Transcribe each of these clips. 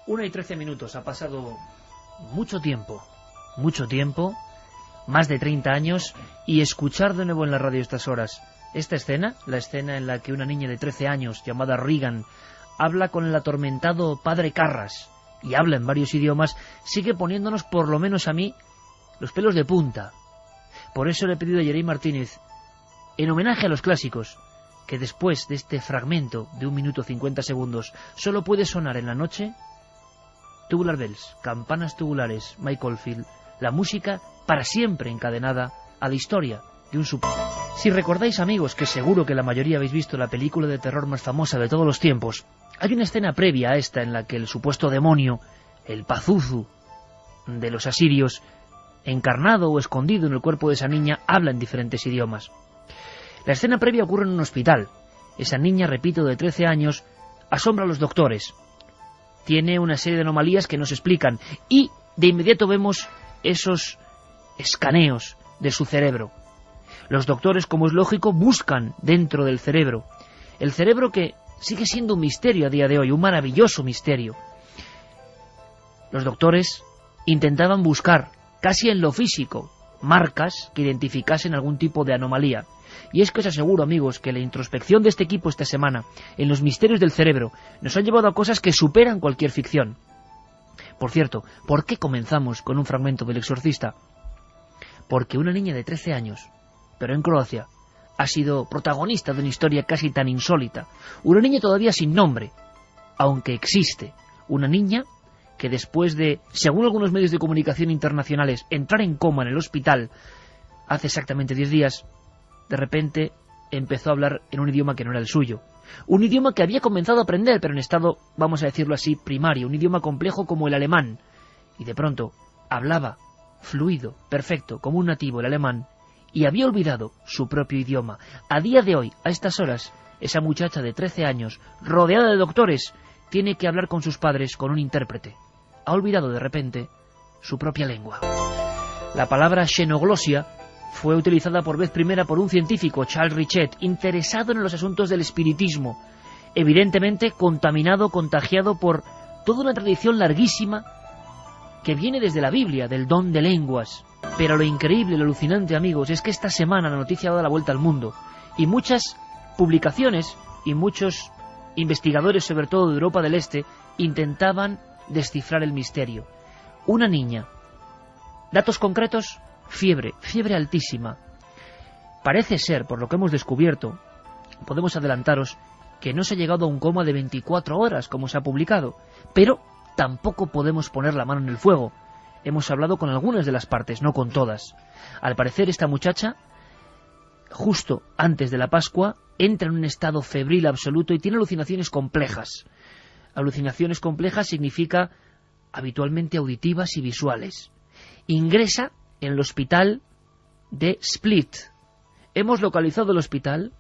1:13, ha pasado mucho tiempo, más de 30 años, y escuchar de nuevo en la radio estas horas esta escena, la escena en la que una niña de 13 años llamada Regan habla con el atormentado padre Carras, y habla en varios idiomas, sigue poniéndonos, por lo menos a mí, los pelos de punta. Por eso le he pedido a Jerry Martínez, en homenaje a los clásicos, que después de este fragmento de 1 minuto 50 segundos solo puede sonar en la noche, Tubular Bells, campanas tubulares, Mike Oldfield, la música para siempre encadenada a la historia de un super... Si recordáis, amigos, que seguro que la mayoría habéis visto la película de terror más famosa de todos los tiempos, hay una escena previa a esta en la que el supuesto demonio, el Pazuzu de los asirios, encarnado o escondido en el cuerpo de esa niña, habla en diferentes idiomas. La escena previa ocurre en un hospital. Esa niña, repito, de 13 años, asombra a los doctores. Tiene una serie de anomalías que no se explican, y de inmediato vemos esos escaneos de su cerebro. Los doctores, como es lógico, buscan dentro del cerebro. El cerebro que sigue siendo un misterio a día de hoy, un maravilloso misterio. Los doctores intentaban buscar, casi en lo físico, marcas que identificasen algún tipo de anomalía. Y es que os aseguro, amigos, que la introspección de este equipo esta semana en los misterios del cerebro nos ha llevado a cosas que superan cualquier ficción. Por cierto, ¿por qué comenzamos con un fragmento del Exorcista? Porque una niña de 13 años, pero en Croacia, ha sido protagonista de una historia casi tan insólita. Una niña todavía sin nombre, aunque existe. Una niña que después de, según algunos medios de comunicación internacionales, entrar en coma en el hospital hace exactamente 10 días, de repente empezó a hablar en un idioma que no era el suyo. Un idioma que había comenzado a aprender, pero en estado, vamos a decirlo así, primario. Un idioma complejo como el alemán. Y de pronto hablaba fluido, perfecto, como un nativo el alemán, y había olvidado su propio idioma. A día de hoy, a estas horas, esa muchacha de 13 años, rodeada de doctores, tiene que hablar con sus padres con un intérprete. Ha olvidado de repente su propia lengua. La palabra xenoglosia fue utilizada por vez primera por un científico, Charles Richet, interesado en los asuntos del espiritismo, evidentemente contaminado, contagiado por toda una tradición larguísima que viene desde la Biblia, del don de lenguas. Pero lo increíble, lo alucinante, amigos, es que esta semana la noticia ha dado la vuelta al mundo, y muchas publicaciones y muchos investigadores, sobre todo de Europa del Este, intentaban descifrar el misterio. Una niña. Datos concretos: fiebre altísima. Parece ser, por lo que hemos descubierto, podemos adelantaros, que no se ha llegado a un coma de 24 horas, como se ha publicado, pero tampoco podemos poner la mano en el fuego. Hemos hablado con algunas de las partes, no con todas. Al parecer, esta muchacha, justo antes de la Pascua, entra en un estado febril absoluto y tiene alucinaciones complejas. Alucinaciones complejas significa habitualmente auditivas y visuales. Ingresa en el hospital de Split. Hemos localizado el hospital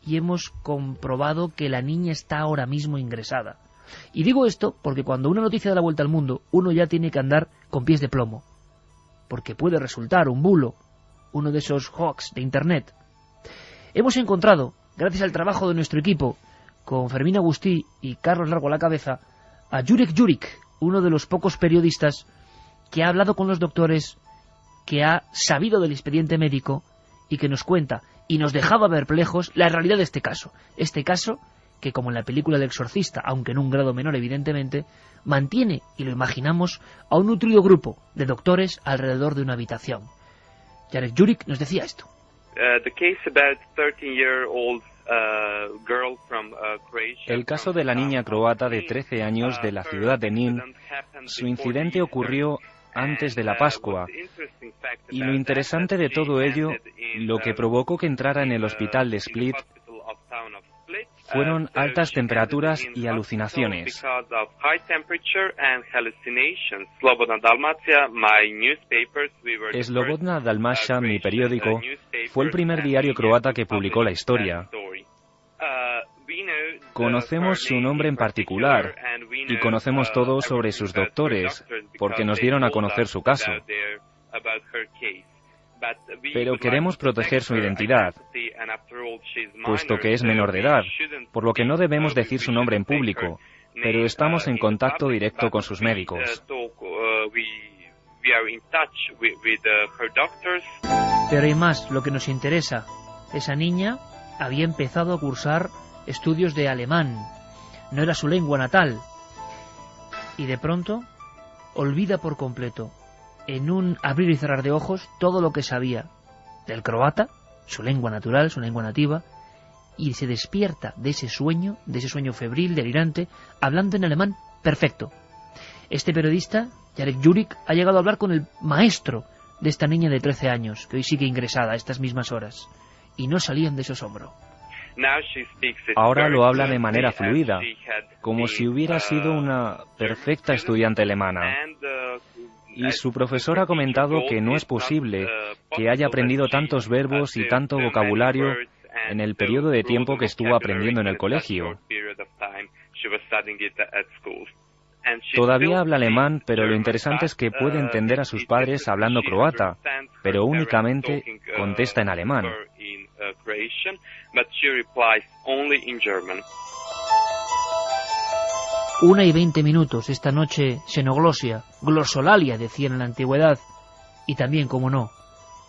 y hemos comprobado que la niña está ahora mismo ingresada. Y digo esto porque cuando una noticia da la vuelta al mundo, uno ya tiene que andar con pies de plomo, porque puede resultar un bulo, uno de esos hoax de Internet. Hemos encontrado, gracias al trabajo de nuestro equipo, con Fermín Agustí y Carlos Largo a la cabeza, a Jurek Juric, uno de los pocos periodistas que ha hablado con los doctores, que ha sabido del expediente médico y que nos cuenta y nos dejaba perplejos la realidad de este caso. Este caso que, como en la película del Exorcista, aunque en un grado menor evidentemente, mantiene, y lo imaginamos, a un nutrido grupo de doctores alrededor de una habitación. Jarek Juric nos decía esto. El caso de la niña croata de 13 años de la ciudad de Nin, su incidente ocurrió antes de la Pascua, y lo interesante de todo ello, lo que provocó que entrara en el hospital de Split, fueron altas temperaturas y alucinaciones. Slobodna Dalmacia, mi periódico, fue el primer diario croata que publicó la historia. Conocemos su nombre en particular y conocemos todo sobre sus doctores, porque nos dieron a conocer su caso. Pero queremos proteger su identidad, puesto que es menor de edad, por lo que no debemos decir su nombre en público, pero estamos en contacto directo con sus médicos. Pero hay más, lo que nos interesa. Esa niña había empezado a cursar estudios de alemán. No era su lengua natal. Y de pronto olvida por completo, en un abrir y cerrar de ojos, todo lo que sabía del croata, su lengua natural, su lengua nativa, y se despierta de ese sueño febril, delirante, hablando en alemán perfecto. Este periodista, Jarek Jurek, ha llegado a hablar con el maestro de esta niña de 13 años, que hoy sigue ingresada a estas mismas horas, y no salían de su asombro. Ahora lo habla de manera fluida, como si hubiera sido una perfecta estudiante alemana. Y su profesor ha comentado que no es posible que haya aprendido tantos verbos y tanto vocabulario en el periodo de tiempo que estuvo aprendiendo en el colegio. Todavía habla alemán, pero lo interesante es que puede entender a sus padres hablando croata, pero únicamente contesta en alemán. 1:20 esta noche, xenoglosia, glosolalia, decían en la antigüedad, y también, como no,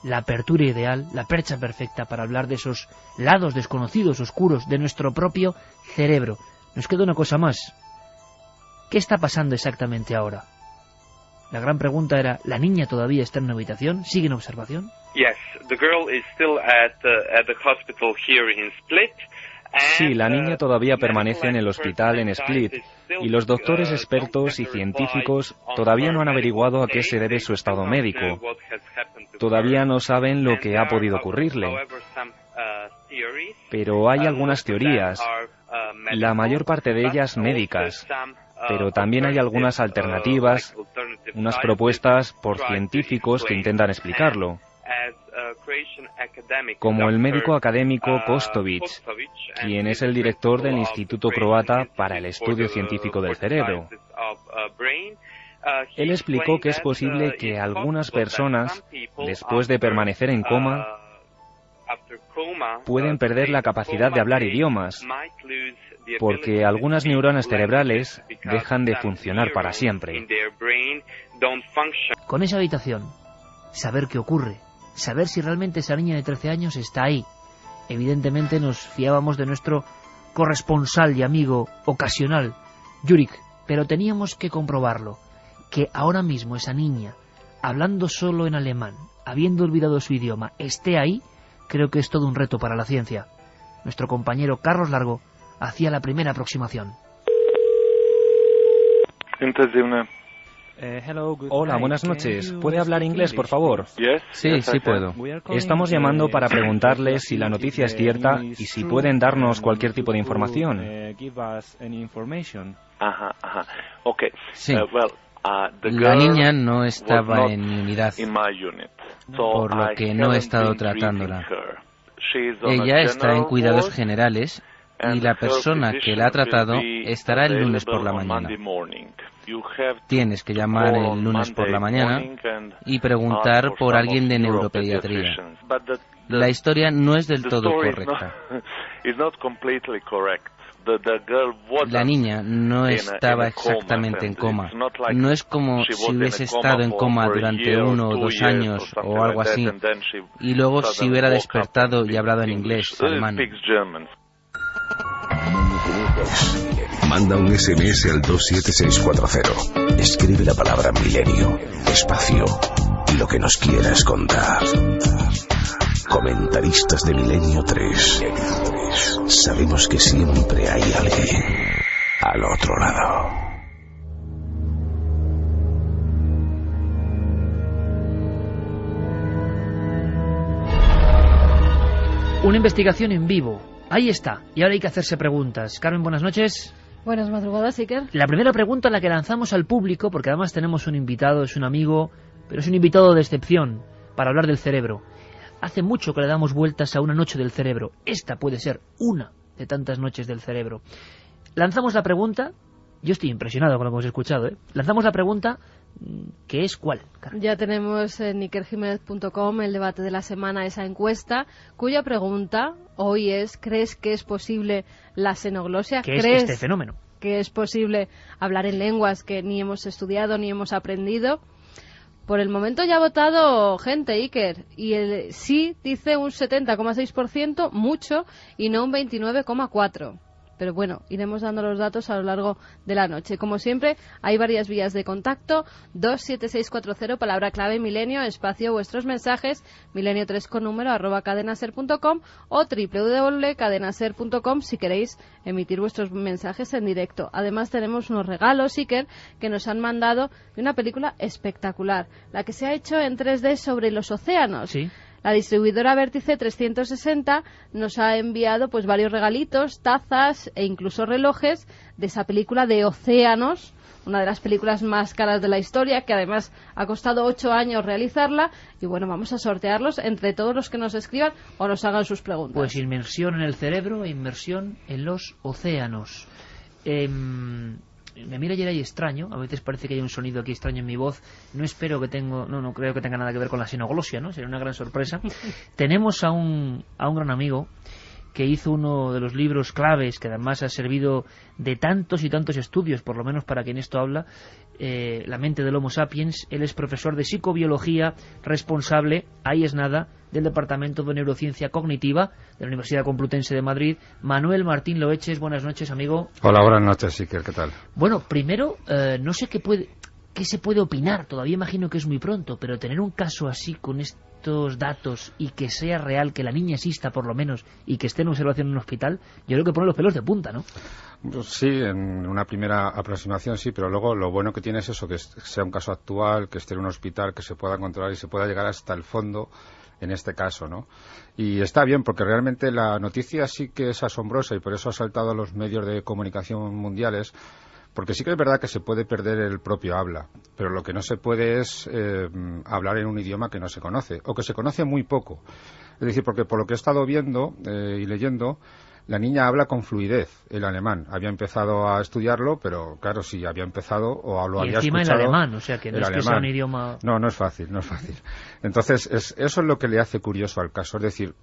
la apertura ideal, la percha perfecta para hablar de esos lados desconocidos, oscuros, de nuestro propio cerebro. Nos queda una cosa más. ¿Qué está pasando exactamente ahora? La gran pregunta era, ¿la niña todavía está en una habitación? ¿Sigue en observación? Sí, la niña todavía permanece en el hospital en Split, y los doctores expertos y científicos todavía no han averiguado a qué se debe su estado médico. Todavía no saben lo que ha podido ocurrirle. Pero hay algunas teorías, la mayor parte de ellas médicas, pero también hay algunas alternativas, unas propuestas por científicos que intentan explicarlo, como el médico académico Kostovic, quien es el director del Instituto Croata para el Estudio Científico del Cerebro. Él explicó que es posible que algunas personas, después de permanecer en coma, pueden perder la capacidad de hablar idiomas, porque algunas neuronas cerebrales dejan de funcionar para siempre. Con esa habitación, saber qué ocurre, saber si realmente esa niña de 13 años está ahí. Evidentemente nos fiábamos de nuestro corresponsal y amigo ocasional, Jurek, pero teníamos que comprobarlo, que ahora mismo esa niña, hablando solo en alemán, habiendo olvidado su idioma, esté ahí. Creo que es todo un reto para la ciencia. Nuestro compañero Carlos Largo hacía la primera aproximación. Hola, buenas noches. ¿Puede hablar inglés, por favor? Sí, sí puedo. Estamos llamando para preguntarles si la noticia es cierta y si pueden darnos cualquier tipo de información. Sí. La niña no estaba en mi unidad, por lo que no he estado tratándola. Ella está en cuidados generales y la persona que la ha tratado estará el lunes por la mañana. Tienes que llamar el lunes por la mañana y preguntar por alguien de neuropediatría. La historia no es del todo correcta. La niña no estaba exactamente en coma. No es como si hubiese estado en coma durante 1 o 2 años o algo así, y luego se hubiera despertado y hablado en inglés, alemán. Manda un SMS al 27640. Escribe la palabra milenio, espacio, y lo que nos quieras contar. Comentaristas de Milenio 3. Sabemos que siempre hay alguien al otro lado. Una investigación en vivo. Ahí está. Y ahora hay que hacerse preguntas. Carmen, buenas noches. Buenas madrugadas, Iker. La primera pregunta la que lanzamos al público, porque además tenemos un invitado, es un amigo, pero es un invitado de excepción, para hablar del cerebro. Hace mucho que le damos vueltas a una noche del cerebro. Esta puede ser una de tantas noches del cerebro. Lanzamos la pregunta, yo estoy impresionado con lo que hemos escuchado, ¿eh? Lanzamos la pregunta, ¿qué es cuál? Carmen? Ya tenemos en ikerjimenez.com el debate de la semana, esa encuesta, cuya pregunta hoy es, ¿crees que es posible la xenoglosia? ¿Qué es este fenómeno? que es posible hablar en lenguas que ni hemos estudiado ni hemos aprendido. Por el momento ya ha votado gente, Iker, y el sí dice un 70,6%, mucho, y no un 29,4%. Pero bueno, iremos dando los datos a lo largo de la noche. Como siempre, hay varias vías de contacto. 27640, palabra clave Milenio, espacio vuestros mensajes, milenio3 con número, @cadenaser.com o www.cadenaser.com si queréis emitir vuestros mensajes en directo. Además tenemos unos regalos, Iker, que nos han mandado de una película espectacular, la que se ha hecho en 3D sobre los océanos. Sí. La distribuidora Vértice 360 nos ha enviado pues varios regalitos, tazas e incluso relojes de esa película de Océanos, una de las películas más caras de la historia, que además ha costado 8 años realizarla. Y bueno, vamos a sortearlos entre todos los que nos escriban o nos hagan sus preguntas. Pues inmersión en el cerebro e inmersión en los océanos. Me mira Geray extraño, a veces parece que hay un sonido aquí extraño en mi voz. No creo que tenga nada que ver con la sinoglosia, ¿no? Sería una gran sorpresa. Tenemos a un gran amigo que hizo uno de los libros claves, que además ha servido de tantos y tantos estudios, por lo menos para quien esto habla, La mente del Homo sapiens. Él es profesor de psicobiología, responsable, ahí es nada, del Departamento de Neurociencia Cognitiva de la Universidad Complutense de Madrid. Manuel Martín Loeches, buenas noches, amigo. Hola, buenas noches, Iker, ¿qué tal? Bueno, primero, no sé qué se puede opinar, todavía imagino que es muy pronto, pero tener un caso así con estos datos y que sea real, que la niña exista por lo menos y que esté en observación en un hospital, yo creo que pone los pelos de punta, ¿no? Sí, en una primera aproximación sí, pero luego lo bueno que tiene es eso, que sea un caso actual, que esté en un hospital, que se pueda controlar y se pueda llegar hasta el fondo en este caso, ¿no? Y está bien, porque realmente la noticia sí que es asombrosa y por eso ha saltado a los medios de comunicación mundiales, porque sí que es verdad que se puede perder el propio habla, pero lo que no se puede es hablar en un idioma que no se conoce, o que se conoce muy poco. Es decir, porque por lo que he estado viendo y leyendo, la niña habla con fluidez el alemán. Había empezado a estudiarlo, pero claro, sí, había empezado o lo había escuchado. Y encima el alemán, o sea, que no es que sea un idioma... No, no es fácil. Entonces, eso es lo que le hace curioso al caso. Es decir,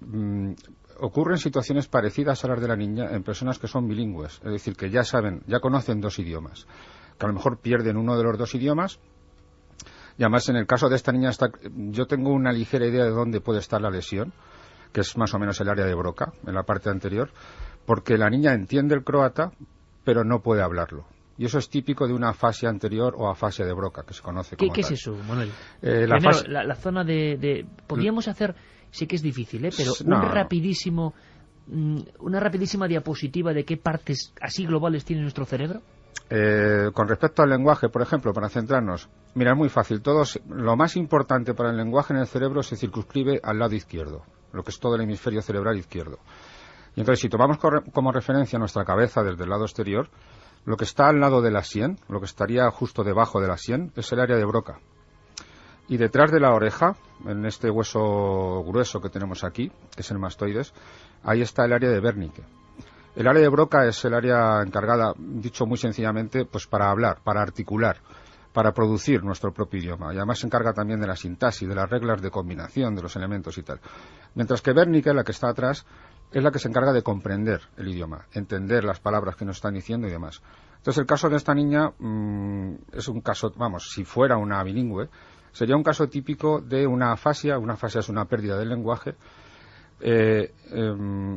ocurren situaciones parecidas a las de la niña en personas que son bilingües. Es decir, que ya conocen 2 idiomas. Que a lo mejor pierden uno de los 2 idiomas. Y además, en el caso de esta niña, yo tengo una ligera idea de dónde puede estar la lesión, que es más o menos el área de Broca, en la parte anterior, porque la niña entiende el croata, pero no puede hablarlo. Y eso es típico de una afasia anterior o afasia de Broca, que se conoce como ¿Qué tal. es eso, Manuel? Primero, la zona de... Podríamos hacer, sí que es difícil, pero una rapidísima diapositiva de qué partes así globales tiene nuestro cerebro. Con respecto al lenguaje, por ejemplo, para centrarnos, mira, es muy fácil. Lo más importante para el lenguaje en el cerebro se circunscribe al lado izquierdo, lo que es todo el hemisferio cerebral izquierdo. Y entonces, si tomamos como referencia nuestra cabeza desde el lado exterior, lo que está al lado de la sien, lo que estaría justo debajo de la sien, es el área de Broca. Y detrás de la oreja, en este hueso grueso que tenemos aquí, que es el mastoides, ahí está el área de Wernicke. El área de Broca es el área encargada, dicho muy sencillamente, pues para hablar, para articular, para producir nuestro propio idioma. Y además se encarga también de la sintaxis, de las reglas de combinación de los elementos y tal. Mientras que Wernicke, la que está atrás, es la que se encarga de comprender el idioma, entender las palabras que nos están diciendo y demás. Entonces el caso de esta niña es un caso, si fuera una bilingüe, sería un caso típico de una afasia. Una afasia es una pérdida del lenguaje.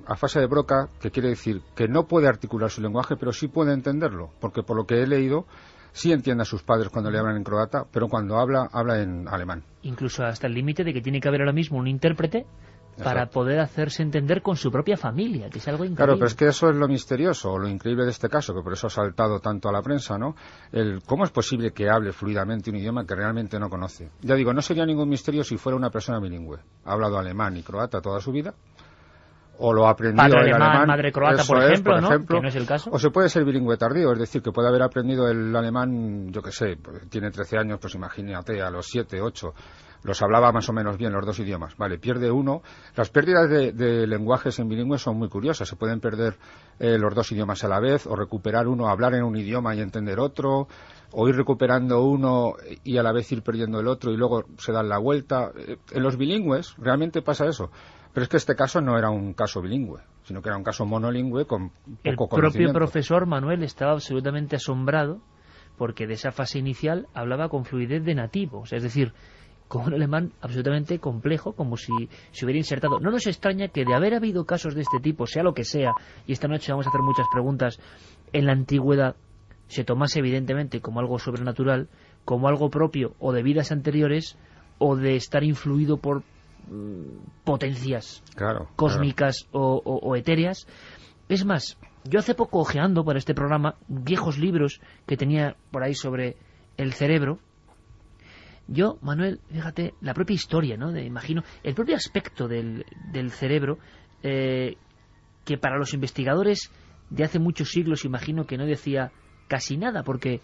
Afasia de Broca, que quiere decir que no puede articular su lenguaje, pero sí puede entenderlo, porque por lo que he leído, sí entiende a sus padres cuando le hablan en croata, pero cuando habla en alemán. Incluso hasta el límite de que tiene que haber ahora mismo un intérprete para poder hacerse entender con su propia familia, que es algo increíble. Claro, pero es que eso es lo misterioso, o lo increíble de este caso, que por eso ha saltado tanto a la prensa, ¿no? ¿Cómo es posible que hable fluidamente un idioma que realmente no conoce? Ya digo, no sería ningún misterio si fuera una persona bilingüe. Ha hablado alemán y croata toda su vida, o lo ha aprendido padre el alemán, madre croata, por ejemplo, ¿no? Que no es el caso. O se puede ser bilingüe tardío, es decir, que puede haber aprendido el alemán, yo qué sé, tiene 13 años, pues imagínate, a los 7, 8... los hablaba más o menos bien los 2 idiomas. Vale, pierde uno. Las pérdidas de lenguajes en bilingües son muy curiosas. Se pueden perder los 2 idiomas a la vez, o recuperar uno, hablar en un idioma y entender otro. o ir recuperando uno y a la vez ir perdiendo el otro y luego se dan la vuelta. En los bilingües realmente pasa eso. Pero es que este caso no era un caso bilingüe, sino que era un caso monolingüe con poco conocimiento. El propio profesor Manuel estaba absolutamente asombrado porque de esa fase inicial hablaba con fluidez de nativo, o sea, es decir, con un alemán absolutamente complejo, como si se hubiera insertado. No nos extraña que de haber habido casos de este tipo, sea lo que sea, y esta noche vamos a hacer muchas preguntas, en la antigüedad se tomase evidentemente como algo sobrenatural, como algo propio o de vidas anteriores o de estar influido por potencias cósmicas o etéreas. Es más, yo hace poco, ojeando para este programa viejos libros que tenía por ahí sobre el cerebro, yo, Manuel, fíjate, la propia historia, ¿no? Imagino, el propio aspecto del cerebro, que para los investigadores de hace muchos siglos, imagino que no decía casi nada, porque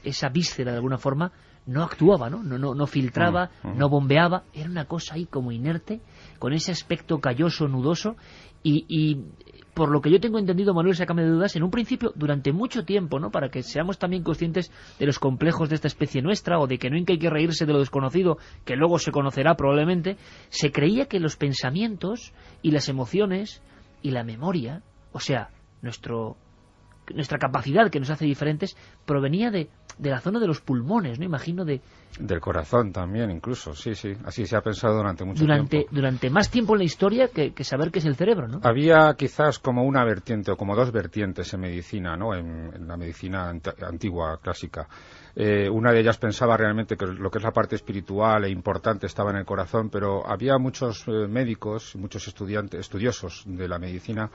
esa víscera, de alguna forma, no actuaba, no filtraba, no bombeaba, era una cosa ahí como inerte, con ese aspecto calloso, nudoso, y por lo que yo tengo entendido, Manuel, sácame de dudas, en un principio, durante mucho tiempo, ¿no?, para que seamos también conscientes de los complejos de esta especie nuestra, o de que nunca hay que reírse de lo desconocido, que luego se conocerá probablemente, se creía que los pensamientos y las emociones y la memoria, o sea, nuestra capacidad que nos hace diferentes, provenía de la zona de los pulmones, ¿no? Imagino del corazón también, incluso, sí, así se ha pensado durante mucho tiempo. Durante más tiempo en la historia que saber qué es el cerebro, ¿no? Había quizás como una vertiente o como dos vertientes en medicina, ¿no? En la medicina antigua, clásica. Una de ellas pensaba realmente que lo que es la parte espiritual e importante estaba en el corazón, pero había muchos médicos, muchos estudiosos de la medicina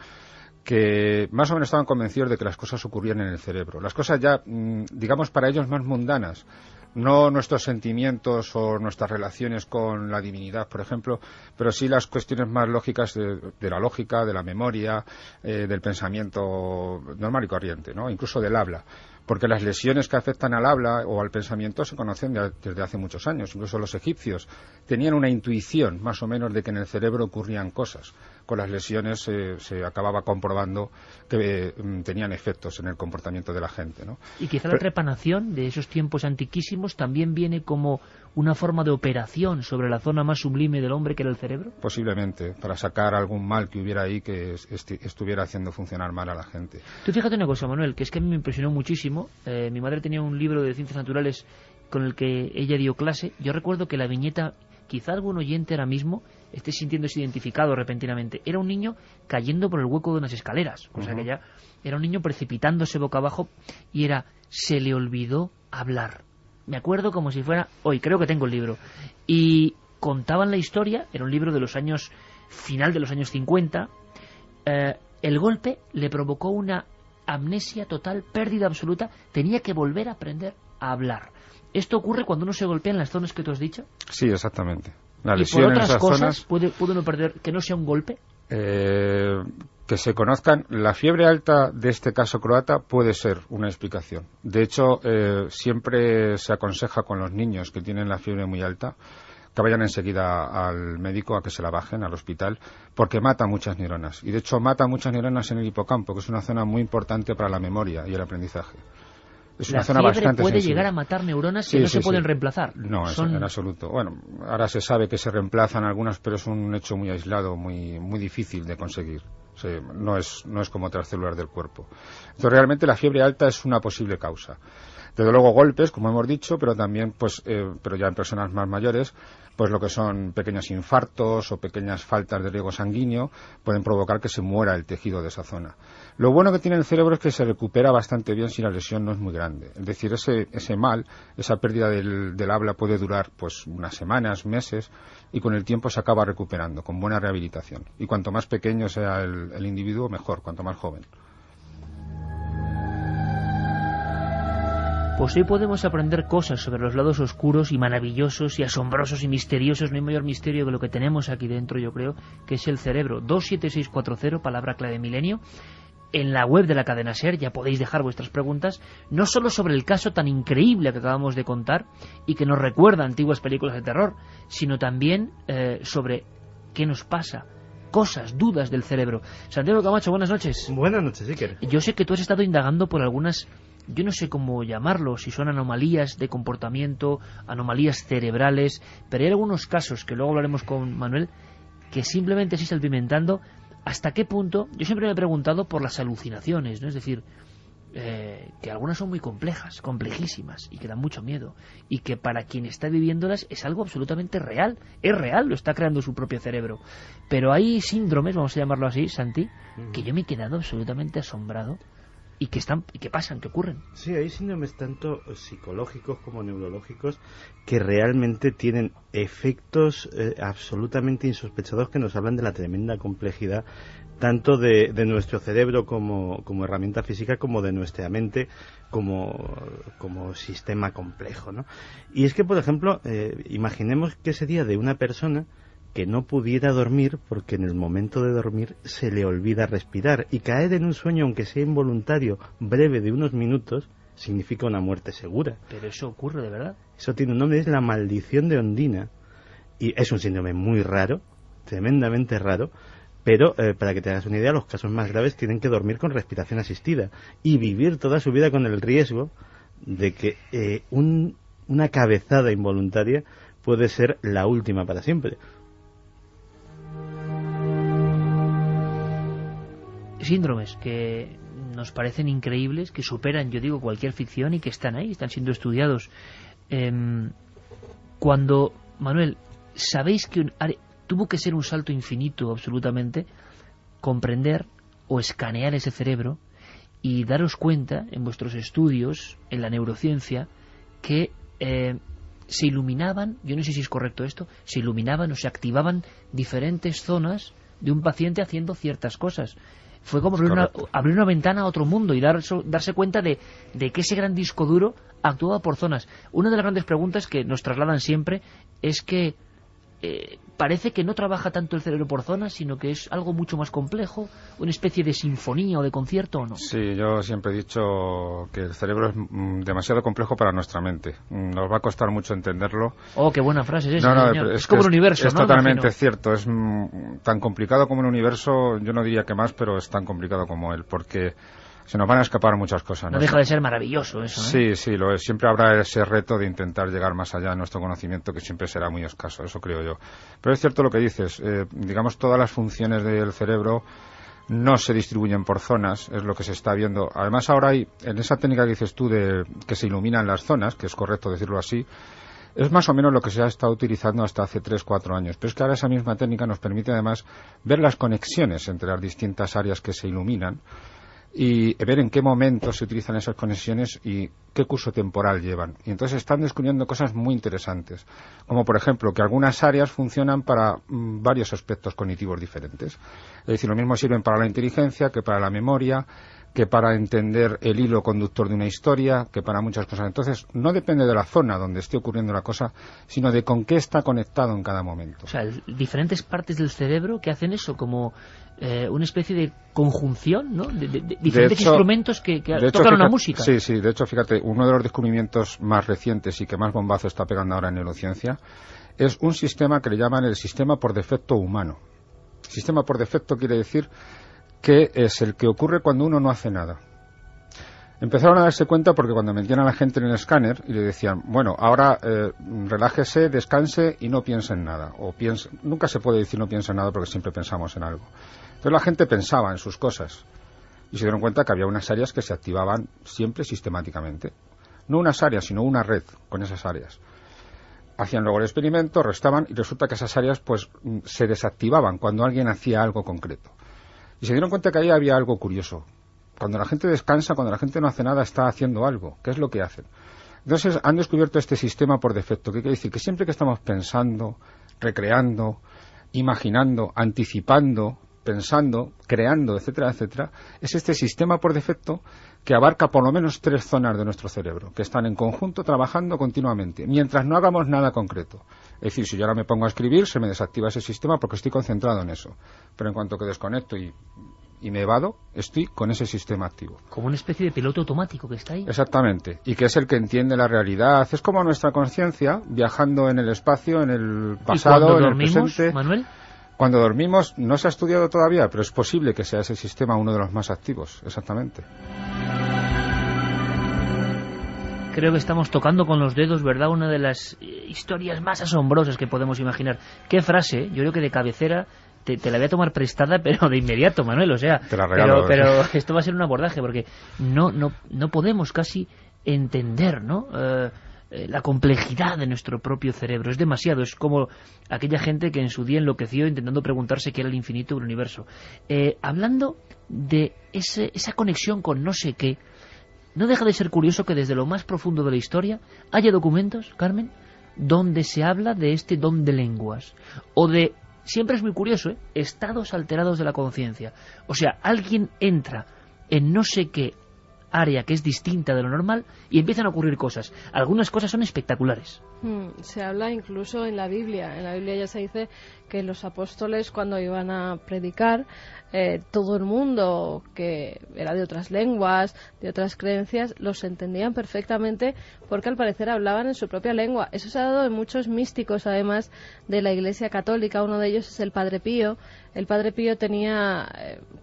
que más o menos estaban convencidos de que las cosas ocurrían en el cerebro. Las cosas ya, digamos, para ellos más mundanas, no nuestros sentimientos o nuestras relaciones con la divinidad, por ejemplo, pero sí las cuestiones más lógicas de la lógica, de la memoria, del pensamiento normal y corriente, ¿no? Incluso del habla. Porque las lesiones que afectan al habla o al pensamiento se conocen desde hace muchos años. Incluso los egipcios tenían una intuición, más o menos, de que en el cerebro ocurrían cosas. Con las lesiones se acababa comprobando que tenían efectos en el comportamiento de la gente, ¿no? Y quizá la trepanación de esos tiempos antiquísimos también viene como una forma de operación sobre la zona más sublime del hombre, que era el cerebro. Posiblemente, para sacar algún mal que hubiera ahí que estuviera haciendo funcionar mal a la gente. Tú fíjate una cosa, Manuel, que es que a mí me impresionó muchísimo. Mi madre tenía un libro de ciencias naturales con el que ella dio clase. Yo recuerdo que la viñeta, quizá algún oyente ahora mismo esté sintiéndose identificado repentinamente, era un niño cayendo por el hueco de unas escaleras, o sea que ya era un niño precipitándose boca abajo y se le olvidó hablar. Me acuerdo como si fuera hoy, creo que tengo el libro, y contaban la historia, era un libro de los años, final de los años 50, el golpe le provocó una amnesia total, pérdida absoluta, tenía que volver a aprender a hablar. ¿Esto ocurre cuando uno se golpea en las zonas que tú has dicho? Sí, exactamente. La ¿Y por otras cosas puede uno perder, que no sea un golpe? Que se conozcan. La fiebre alta de este caso croata puede ser una explicación. De hecho, siempre se aconseja con los niños que tienen la fiebre muy alta que vayan enseguida al médico a que se la bajen al hospital, porque mata muchas neuronas. Y de hecho mata muchas neuronas en el hipocampo, que es una zona muy importante para la memoria y el aprendizaje. Es una zona bastante puede sensible. Llegar a matar neuronas que no se pueden reemplazar. No, en absoluto. Bueno, ahora se sabe que se reemplazan algunas, pero es un hecho muy aislado, muy difícil de conseguir. No es como otras células del cuerpo. Entonces, realmente la fiebre alta es una posible causa. Desde luego golpes, como hemos dicho, pero también, pero ya en personas más mayores, pues lo que son pequeños infartos o pequeñas faltas de riego sanguíneo pueden provocar que se muera el tejido de esa zona. Lo bueno que tiene el cerebro es que se recupera bastante bien si la lesión no es muy grande. Es decir, ese mal, esa pérdida del habla puede durar pues unas semanas, meses, y con el tiempo se acaba recuperando, con buena rehabilitación. Y cuanto más pequeño sea el individuo, mejor, cuanto más joven. Pues hoy podemos aprender cosas sobre los lados oscuros y maravillosos y asombrosos y misteriosos. No hay mayor misterio que lo que tenemos aquí dentro, yo creo, que es el cerebro. 27640, palabra clave milenio. En la web de la cadena SER ya podéis dejar vuestras preguntas, no solo sobre el caso tan increíble que acabamos de contar y que nos recuerda a antiguas películas de terror, sino también sobre qué nos pasa, cosas, dudas del cerebro. Santiago Camacho, buenas noches. Buenas noches, Iker. Yo sé que tú has estado indagando por algunas yo no sé cómo llamarlo, si son anomalías de comportamiento, anomalías cerebrales, pero hay algunos casos, que luego hablaremos con Manuel, que simplemente se está experimentando. ¿Hasta qué punto? Yo siempre me he preguntado por las alucinaciones, ¿no? Es decir, que algunas son muy complejas, complejísimas, y que dan mucho miedo, y que para quien está viviéndolas es algo absolutamente real, es real, lo está creando su propio cerebro. Pero hay síndromes, vamos a llamarlo así, Santi, que yo me he quedado absolutamente asombrado, y que pasan, que ocurren. Sí, hay síndromes tanto psicológicos como neurológicos que realmente tienen efectos absolutamente insospechados, que nos hablan de la tremenda complejidad tanto de nuestro cerebro como herramienta física, como de nuestra mente como sistema complejo, ¿no? Y es que, por ejemplo, imaginemos que sería de una persona que no pudiera dormir porque en el momento de dormir se le olvida respirar, y caer en un sueño, aunque sea involuntario, breve de unos minutos, significa una muerte segura. Pero eso ocurre de verdad. Eso tiene un nombre, es la maldición de Ondina, y es un síndrome muy raro, tremendamente raro, pero para que te hagas una idea, los casos más graves tienen que dormir con respiración asistida y vivir toda su vida con el riesgo de que una cabezada involuntaria puede ser la última para siempre. Síndromes que nos parecen increíbles, que superan, yo digo, cualquier ficción, y que están ahí, están siendo estudiados. Cuando, Manuel, sabéis que tuvo que ser un salto infinito absolutamente comprender o escanear ese cerebro y daros cuenta en vuestros estudios, en la neurociencia, que se iluminaban, yo no sé si es correcto esto, se iluminaban o se activaban diferentes zonas de un paciente haciendo ciertas cosas. Fue como abrir una ventana a otro mundo y darse cuenta de que ese gran disco duro actuaba por zonas. Una de las grandes preguntas que nos trasladan siempre es que parece que no trabaja tanto el cerebro por zonas, sino que es algo mucho más complejo, una especie de sinfonía o de concierto, ¿o no? Sí, yo siempre he dicho que el cerebro es demasiado complejo para nuestra mente. Nos va a costar mucho entenderlo. Oh, qué buena frase es esa, señor. Es como el universo, es ¿no? Totalmente cierto. Es tan complicado como el universo, yo no diría que más, pero es tan complicado como él, porque se nos van a escapar muchas cosas. No deja de ser maravilloso eso, ¿eh? Sí, lo es. Siempre habrá ese reto de intentar llegar más allá de nuestro conocimiento, que siempre será muy escaso, eso creo yo. Pero es cierto lo que dices. Digamos, todas las funciones del cerebro no se distribuyen por zonas, es lo que se está viendo. Además, ahora hay, en esa técnica que dices tú de que se iluminan las zonas, que es correcto decirlo así, es más o menos lo que se ha estado utilizando hasta hace 3-4 años. Pero es que ahora esa misma técnica nos permite además ver las conexiones entre las distintas áreas que se iluminan, y ver en qué momento se utilizan esas conexiones y qué curso temporal llevan. Y entonces están descubriendo cosas muy interesantes, como por ejemplo que algunas áreas funcionan para varios aspectos cognitivos diferentes. Es decir, lo mismo sirven para la inteligencia que para la memoria, que para entender el hilo conductor de una historia, que para muchas cosas. Entonces, no depende de la zona donde esté ocurriendo la cosa, sino de con qué está conectado en cada momento. O sea, diferentes partes del cerebro que hacen eso, como una especie de conjunción, ¿no? De diferentes instrumentos que tocan una música. Sí, de hecho, fíjate, uno de los descubrimientos más recientes y que más bombazo está pegando ahora en neurociencia es un sistema que le llaman el sistema por defecto humano. Sistema por defecto quiere decir que es el que ocurre cuando uno no hace nada. Empezaron a darse cuenta porque cuando metían a la gente en el escáner y le decían, bueno, ahora relájese, descanse y no piense en nada. Nunca se puede decir no piense en nada porque siempre pensamos en algo. Entonces la gente pensaba en sus cosas y se dieron cuenta que había unas áreas que se activaban siempre sistemáticamente. No unas áreas, sino una red con esas áreas. Hacían luego el experimento, restaban y resulta que esas áreas pues se desactivaban cuando alguien hacía algo concreto. Y se dieron cuenta que ahí había algo curioso. Cuando la gente descansa, cuando la gente no hace nada, está haciendo algo. ¿Qué es lo que hacen? Entonces han descubierto este sistema por defecto, que quiere decir que siempre que estamos pensando, recreando, imaginando, anticipando, pensando, creando, etcétera, etcétera, es este sistema por defecto que abarca por lo menos 3 zonas de nuestro cerebro, que están en conjunto trabajando continuamente, mientras no hagamos nada concreto. Es decir, si yo ahora me pongo a escribir, se me desactiva ese sistema porque estoy concentrado en eso. Pero en cuanto que desconecto y me evado, estoy con ese sistema activo. Como una especie de piloto automático que está ahí. Exactamente, y que es el que entiende la realidad. Es como nuestra conciencia viajando en el espacio, en el pasado, en el presente. Manuel, cuando dormimos, no se ha estudiado todavía, pero es posible que sea ese sistema uno de los más activos, exactamente. creo que estamos tocando con los dedos, ¿verdad?, una de las historias más asombrosas que podemos imaginar. ¿Qué frase? Yo creo que de cabecera te la voy a tomar prestada, pero de inmediato, Manuel, o sea, te la regalo, pero esto va a ser un abordaje, porque no podemos casi entender, ¿no?, la complejidad de nuestro propio cerebro. Es demasiado, es como aquella gente que en su día enloqueció intentando preguntarse qué era el infinito del universo. Hablando de esa conexión con no sé qué, no deja de ser curioso que desde lo más profundo de la historia haya documentos, Carmen, donde se habla de este don de lenguas, o de, siempre es muy curioso, estados alterados de la conciencia. O sea, alguien entra en no sé qué área que es distinta de lo normal y empiezan a ocurrir cosas. Algunas cosas son espectaculares. Se habla incluso en la Biblia. En la Biblia ya se dice que los apóstoles, cuando iban a predicar, todo el mundo que era de otras lenguas, de otras creencias, los entendían perfectamente porque al parecer hablaban en su propia lengua. Eso se ha dado en muchos místicos, además de la Iglesia Católica. Uno de ellos es el Padre Pío. El Padre Pío tenía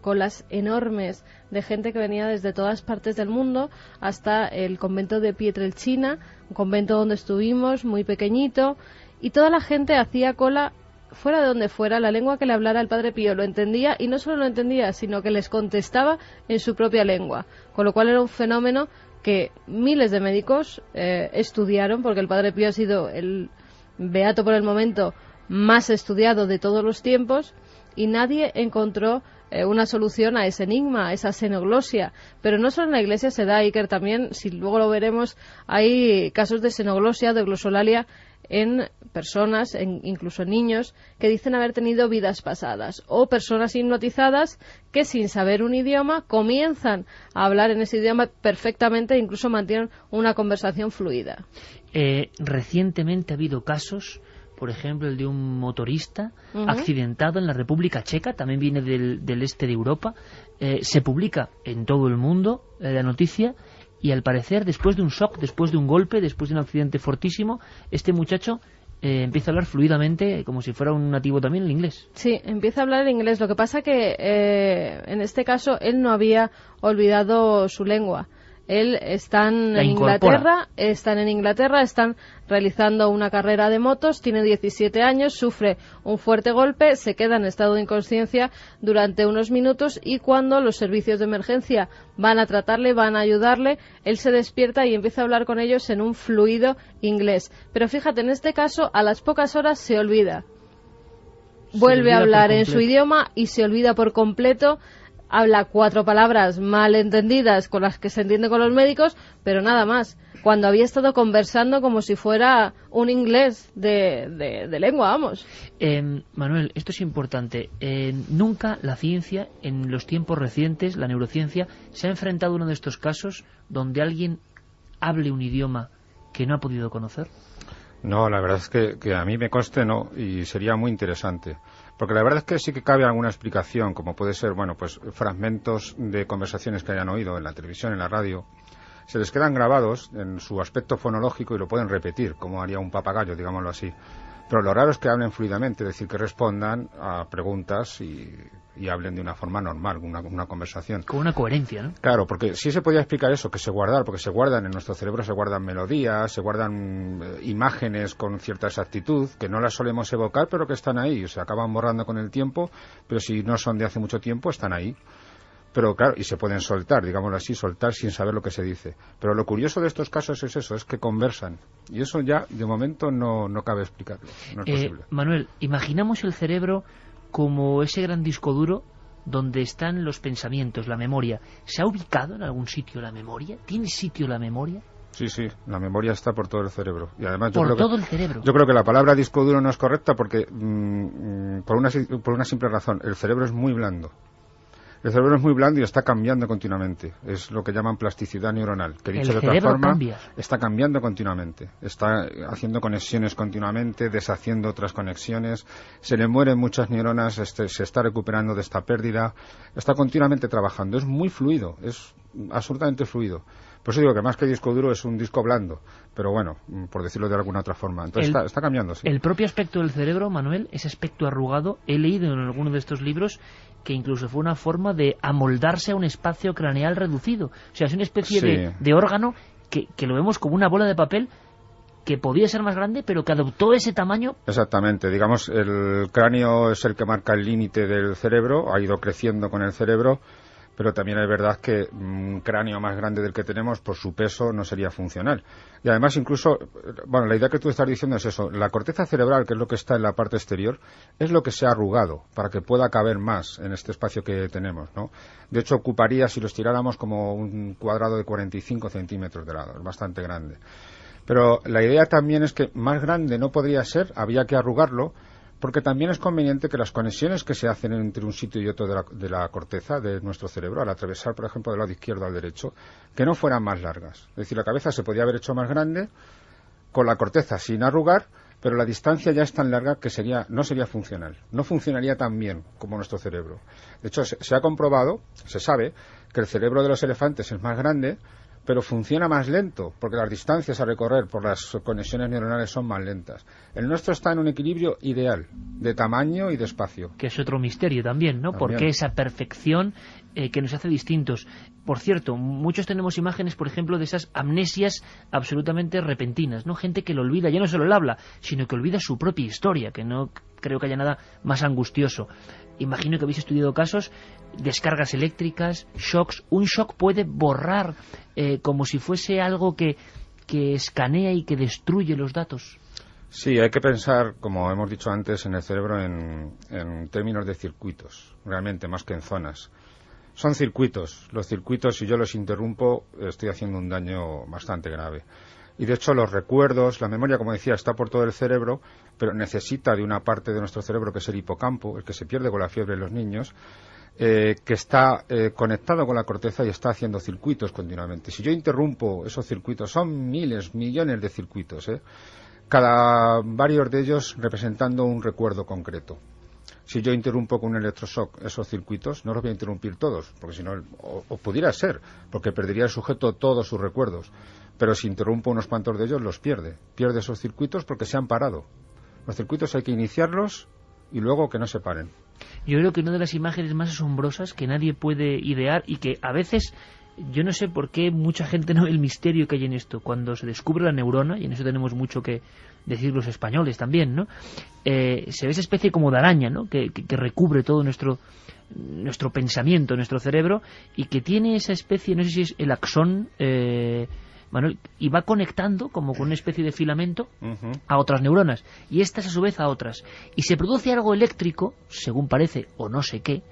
colas enormes de gente que venía desde todas partes del mundo hasta el convento de Pietrelcina, un convento donde estuvimos, muy pequeñito, y toda la gente hacía cola fuera de donde fuera, la lengua que le hablara el Padre Pío lo entendía, y no solo lo entendía, sino que les contestaba en su propia lengua, con lo cual era un fenómeno que miles de médicos estudiaron, porque el Padre Pío ha sido el beato por el momento más estudiado de todos los tiempos, y nadie encontró una solución a ese enigma, a esa xenoglosia. Pero no solo en la Iglesia se da, Iker, también, si luego lo veremos, hay casos de xenoglosia, de glosolalia en personas, incluso niños, que dicen haber tenido vidas pasadas, o personas hipnotizadas que sin saber un idioma comienzan a hablar en ese idioma perfectamente e incluso mantienen una conversación fluida. Recientemente ha habido casos, por ejemplo, el de un motorista accidentado en la República Checa, también viene del este de Europa. Se publica en todo el mundo la noticia, y al parecer, después de un shock, después de un golpe, después de un accidente fortísimo, este muchacho empieza a hablar fluidamente, como si fuera un nativo también, el inglés. Sí, empieza a hablar el inglés. Lo que pasa que en este caso él no había olvidado su lengua. Él están en Inglaterra, están realizando una carrera de motos, tiene 17 años, sufre un fuerte golpe, se queda en estado de inconsciencia durante unos minutos, y cuando los servicios de emergencia van a tratarle, van a ayudarle, él se despierta y empieza a hablar con ellos en un fluido inglés. Pero fíjate, en este caso, a las pocas horas se olvida. Vuelve a hablar en su idioma y se olvida por completo. Habla 4 palabras mal entendidas con las que se entiende con los médicos, pero nada más, cuando había estado conversando como si fuera un inglés de lengua, vamos. Manuel, esto es importante. Nunca la ciencia, en los tiempos recientes, la neurociencia, se ha enfrentado a uno de estos casos donde alguien hable un idioma que no ha podido conocer. No, la verdad es que a mí me conste no, y sería muy interesante. Porque la verdad es que sí que cabe alguna explicación, como puede ser, bueno, pues fragmentos de conversaciones que hayan oído en la televisión, en la radio, se les quedan grabados en su aspecto fonológico y lo pueden repetir, como haría un papagayo, digámoslo así. Pero lo raro es que hablen fluidamente, es decir, que respondan a preguntas y hablen de una forma normal, una conversación. Con una coherencia, ¿no? Claro, porque sí se podía explicar eso, que se guardan, porque se guardan en nuestro cerebro, se guardan melodías, se guardan imágenes con cierta exactitud, que no las solemos evocar, pero que están ahí, se acaban borrando con el tiempo, pero si no son de hace mucho tiempo, están ahí. Pero claro, y se pueden soltar, digámoslo así, soltar sin saber lo que se dice. Pero lo curioso de estos casos es eso, es que conversan. Y eso ya, de momento, no cabe explicarlo. No es posible. Manuel, imaginamos el cerebro como ese gran disco duro donde están los pensamientos, la memoria. ¿Se ha ubicado en algún sitio la memoria? ¿Tiene sitio la memoria? Sí, la memoria está por todo el cerebro. Y además el cerebro. Yo creo que la palabra disco duro no es correcta porque, por una simple razón, el cerebro es muy blando. El cerebro es muy blando y está cambiando continuamente. Es lo que llaman plasticidad neuronal, que dicho de otra forma, está cambiando continuamente. Está haciendo conexiones continuamente, deshaciendo otras conexiones. Se le mueren muchas neuronas, se está recuperando de esta pérdida. Está continuamente trabajando. Es muy fluido, es absolutamente fluido. Por eso digo que más que disco duro es un disco blando, pero bueno, por decirlo de alguna otra forma. Entonces está cambiando, sí. El propio aspecto del cerebro, Manuel, ese aspecto arrugado, he leído en alguno de estos libros que incluso fue una forma de amoldarse a un espacio craneal reducido. O sea, es una especie de órgano que lo vemos como una bola de papel que podía ser más grande, pero que adoptó ese tamaño. Exactamente, digamos, el cráneo es el que marca el límite del cerebro, ha ido creciendo con el cerebro, pero también es verdad que un cráneo más grande del que tenemos, por su peso, no sería funcional. Y además, incluso, bueno, la idea que tú estás diciendo es eso, la corteza cerebral, que es lo que está en la parte exterior, es lo que se ha arrugado para que pueda caber más en este espacio que tenemos, ¿no? De hecho, ocuparía, si lo estiráramos, como un cuadrado de 45 centímetros de lado, es bastante grande. Pero la idea también es que más grande no podría ser, había que arrugarlo, porque también es conveniente que las conexiones que se hacen entre un sitio y otro de la corteza de nuestro cerebro, al atravesar, por ejemplo, del lado izquierdo al derecho, que no fueran más largas. Es decir, la cabeza se podía haber hecho más grande con la corteza sin arrugar, pero la distancia ya es tan larga que no sería funcional. No funcionaría tan bien como nuestro cerebro. De hecho, se ha comprobado, se sabe, que el cerebro de los elefantes es más grande, pero funciona más lento, porque las distancias a recorrer por las conexiones neuronales son más lentas. El nuestro está en un equilibrio ideal, de tamaño y de espacio. Que es otro misterio también, ¿no? ¿Por qué esa perfección que nos hace distintos? Por cierto, muchos tenemos imágenes, por ejemplo, de esas amnesias absolutamente repentinas, ¿no? Gente que lo olvida, ya no solo el habla, sino que olvida su propia historia, que no creo que haya nada más angustioso. Imagino que habéis estudiado casos, descargas eléctricas, shocks. Un shock puede borrar como si fuese algo que escanea y que destruye los datos. Sí, hay que pensar, como hemos dicho antes, en el cerebro en términos de circuitos, realmente, más que en zonas. Son circuitos. Los circuitos, si yo los interrumpo, estoy haciendo un daño bastante grave. Y de hecho los recuerdos, la memoria, como decía, está por todo el cerebro, pero necesita de una parte de nuestro cerebro que es el hipocampo, el que se pierde con la fiebre en los niños, que está conectado con la corteza y está haciendo circuitos continuamente. Si yo interrumpo esos circuitos, son miles, millones de circuitos, cada varios de ellos representando un recuerdo concreto. Si yo interrumpo con un electroshock esos circuitos, no los voy a interrumpir todos, porque si no, o pudiera ser, porque perdería el sujeto todos sus recuerdos. Pero si interrumpo unos cuantos de ellos, los pierde esos circuitos porque se han parado. Los circuitos hay que iniciarlos y luego que no se paren. Yo creo que una de las imágenes más asombrosas que nadie puede idear y que a veces, yo no sé por qué mucha gente no ve el misterio que hay en esto. Cuando se descubre la neurona, y en eso tenemos mucho que decir los españoles también, ¿no? Se ve esa especie como de araña, ¿no? Que recubre todo nuestro pensamiento, nuestro cerebro, y que tiene esa especie, no sé si es el axón, Manuel, y va conectando como con una especie de filamento a otras neuronas, y estas a su vez a otras, y se produce algo eléctrico, según parece, o no sé qué,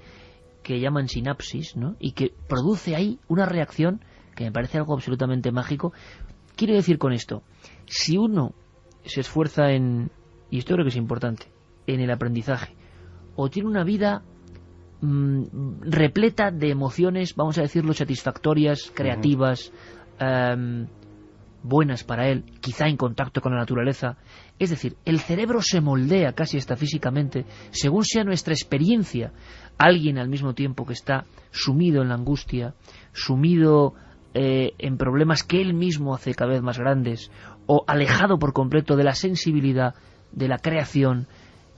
que llaman sinapsis, ¿no? Y que produce ahí una reacción que me parece algo absolutamente mágico. Quiero decir con esto, si uno se esfuerza y esto creo que es importante, en el aprendizaje, o tiene una vida repleta de emociones, vamos a decirlo, satisfactorias, creativas, buenas para él, quizá en contacto con la naturaleza. Es decir, el cerebro se moldea casi hasta físicamente según sea nuestra experiencia. Alguien al mismo tiempo que está sumido en la angustia, sumido en problemas que él mismo hace cada vez más grandes, o alejado por completo de la sensibilidad, de la creación,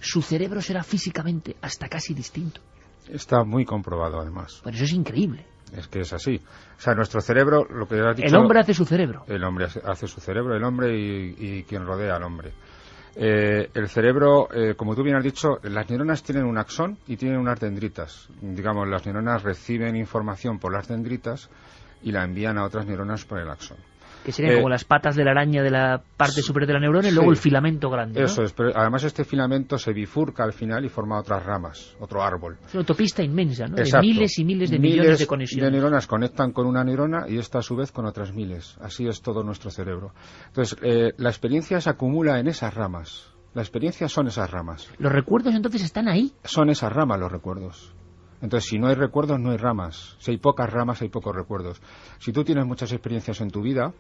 su cerebro será físicamente hasta casi distinto. Está muy comprobado, además. Pero eso es increíble. Es que es así. O sea, nuestro cerebro, lo que has dicho... El hombre hace su cerebro. El hombre hace su cerebro, el hombre y quien rodea al hombre. El cerebro, como tú bien has dicho, las neuronas tienen un axón y tienen unas dendritas. Digamos, las neuronas reciben información por las dendritas y la envían a otras neuronas por el axón. Que serían como las patas de la araña de la parte superior de la neurona y luego el filamento grande, ¿no? Eso es, pero además este filamento se bifurca al final y forma otras ramas, otro árbol. Es una autopista inmensa, ¿no? Exacto. De miles y miles de millones de conexiones. De neuronas conectan con una neurona y esta a su vez con otras miles. Así es todo nuestro cerebro. Entonces, la experiencia se acumula en esas ramas. La experiencia son esas ramas. ¿Los recuerdos entonces están ahí? Son esas ramas los recuerdos. Entonces, si no hay recuerdos, no hay ramas. Si hay pocas ramas, hay pocos recuerdos. Si tú tienes muchas experiencias en tu vida,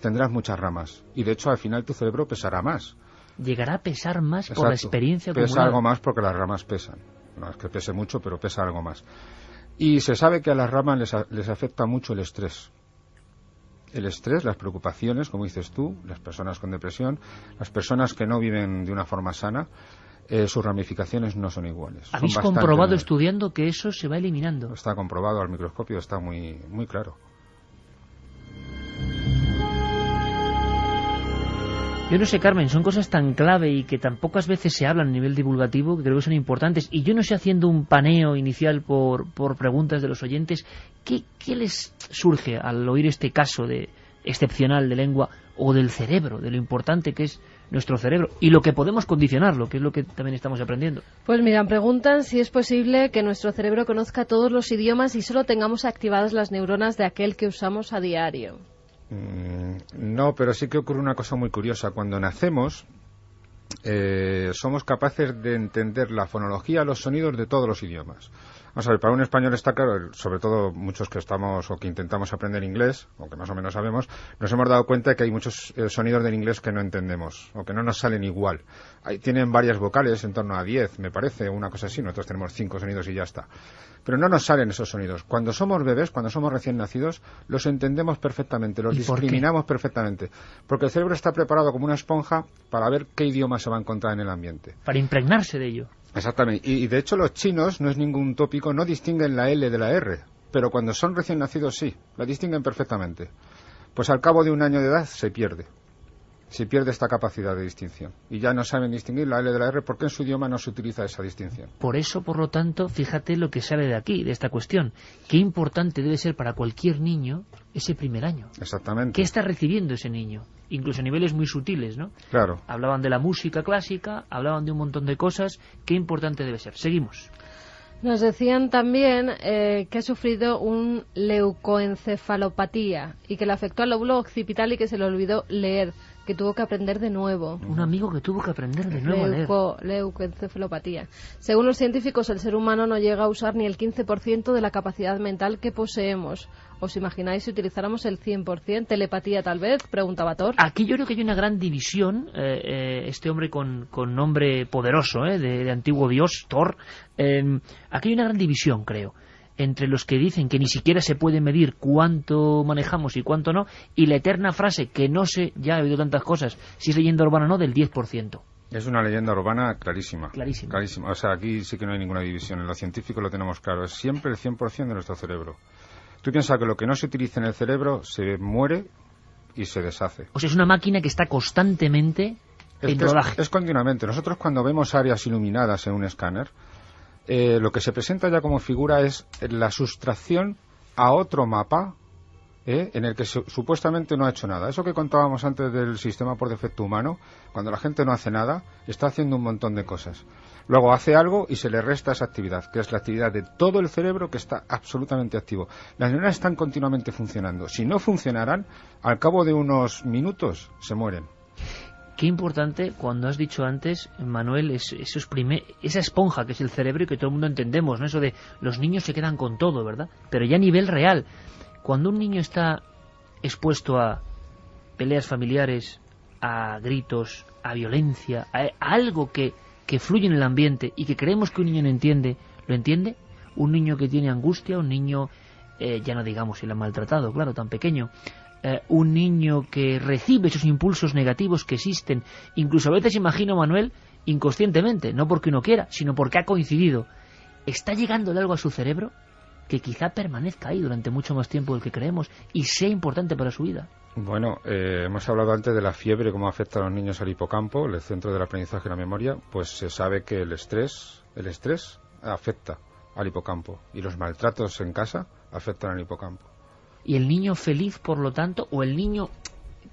tendrás muchas ramas. Y de hecho, al final tu cerebro pesará más. Llegará a pesar más. Exacto. Por la experiencia acumulada. Pesa algo más porque las ramas pesan. No es que pese mucho, pero pesa algo más. Y se sabe que a las ramas les afecta mucho el estrés. El estrés, las preocupaciones, como dices tú, las personas con depresión, las personas que no viven de una forma sana, sus ramificaciones no son iguales. ¿Habéis comprobado estudiando que eso se va eliminando? Está comprobado al microscopio, está muy, muy claro. Yo no sé, Carmen, son cosas tan clave y que tan pocas veces se hablan a nivel divulgativo que creo que son importantes. Y yo no sé, haciendo un paneo inicial por preguntas de los oyentes, ¿qué les surge al oír este caso excepcional de lengua o del cerebro, de lo importante que es nuestro cerebro y lo que podemos condicionarlo, que es lo que también estamos aprendiendo? Pues mira, preguntan si es posible que nuestro cerebro conozca todos los idiomas y solo tengamos activadas las neuronas de aquel que usamos a diario. No, pero sí que ocurre una cosa muy curiosa. Cuando nacemos, somos capaces de entender la fonología, los sonidos de todos los idiomas. Vamos a ver, para un español está claro, sobre todo muchos que estamos o que intentamos aprender inglés, o que más o menos sabemos, nos hemos dado cuenta de que hay muchos sonidos del inglés que no entendemos, o que no nos salen igual. Ahí tienen varias vocales, en torno a 10, me parece, o una cosa así. Nosotros tenemos 5 sonidos y ya está. Pero no nos salen esos sonidos. Cuando somos bebés, cuando somos recién nacidos, los entendemos perfectamente, los discriminamos perfectamente. Porque el cerebro está preparado como una esponja para ver qué idioma se va a encontrar en el ambiente. Para impregnarse de ello. Exactamente. Y de hecho los chinos, no es ningún tópico, no distinguen la L de la R. Pero cuando son recién nacidos sí, la distinguen perfectamente. Pues al cabo de un año de edad se pierde. Se pierde esta capacidad de distinción. Y ya no saben distinguir la L de la R porque en su idioma no se utiliza esa distinción. Por eso, por lo tanto, fíjate lo que sale de aquí, de esta cuestión. Qué importante debe ser para cualquier niño ese primer año. Exactamente. ¿Qué está recibiendo ese niño? Incluso a niveles muy sutiles, ¿no? Claro. Hablaban de la música clásica, hablaban de un montón de cosas. Qué importante debe ser. Seguimos. Nos decían también que ha sufrido un leucoencefalopatía y que le afectó al lóbulo occipital y que se le olvidó leer, que tuvo que aprender de nuevo. Un amigo que tuvo que aprender de nuevo a leer. Leucoencefalopatía. Según los científicos, el ser humano no llega a usar ni el 15% de la capacidad mental que poseemos. ¿Os imagináis si utilizáramos el 100%? ¿Telepatía tal vez? Preguntaba Thor. Aquí yo creo que hay una gran división. Este hombre con nombre poderoso, de antiguo dios, Thor. Aquí hay una gran división, creo, entre los que dicen que ni siquiera se puede medir cuánto manejamos y cuánto no, y la eterna frase que no sé, ya he oído tantas cosas, si es leyenda urbana o no, del 10%. Es una leyenda urbana clarísima. Clarísima. O sea, aquí sí que no hay ninguna división. En lo científico lo tenemos claro. Es siempre el 100% de nuestro cerebro. Tú piensas que lo que no se utiliza en el cerebro se muere y se deshace. O sea, es una máquina que está constantemente en rodaje. Es continuamente. Nosotros cuando vemos áreas iluminadas en un escáner, lo que se presenta ya como figura es la sustracción a otro mapa en el que supuestamente no ha hecho nada. Eso que contábamos antes del sistema por defecto humano, cuando la gente no hace nada, está haciendo un montón de cosas. Luego hace algo y se le resta esa actividad, que es la actividad de todo el cerebro que está absolutamente activo. Las neuronas están continuamente funcionando. Si no funcionaran, al cabo de unos minutos se mueren. Qué importante, cuando has dicho antes, Manuel, esa esponja que es el cerebro y que todo el mundo entendemos, ¿no? Eso de los niños se quedan con todo, ¿verdad? Pero ya a nivel real, cuando un niño está expuesto a peleas familiares, a gritos, a violencia, a algo que fluye en el ambiente y que creemos que un niño no entiende, ¿lo entiende? Un niño que tiene angustia, un niño, ya no digamos si lo han maltratado, claro, tan pequeño, un niño que recibe esos impulsos negativos que existen, incluso a veces imagino, Manuel, inconscientemente, no porque uno quiera, sino porque ha coincidido, está llegándole algo a su cerebro que quizá permanezca ahí durante mucho más tiempo del que creemos y sea importante para su vida. Bueno, hemos hablado antes de la fiebre, cómo afecta a los niños al hipocampo, el centro del aprendizaje y la memoria. Pues se sabe que el estrés afecta al hipocampo y los maltratos en casa afectan al hipocampo. Y el niño feliz, por lo tanto, o el niño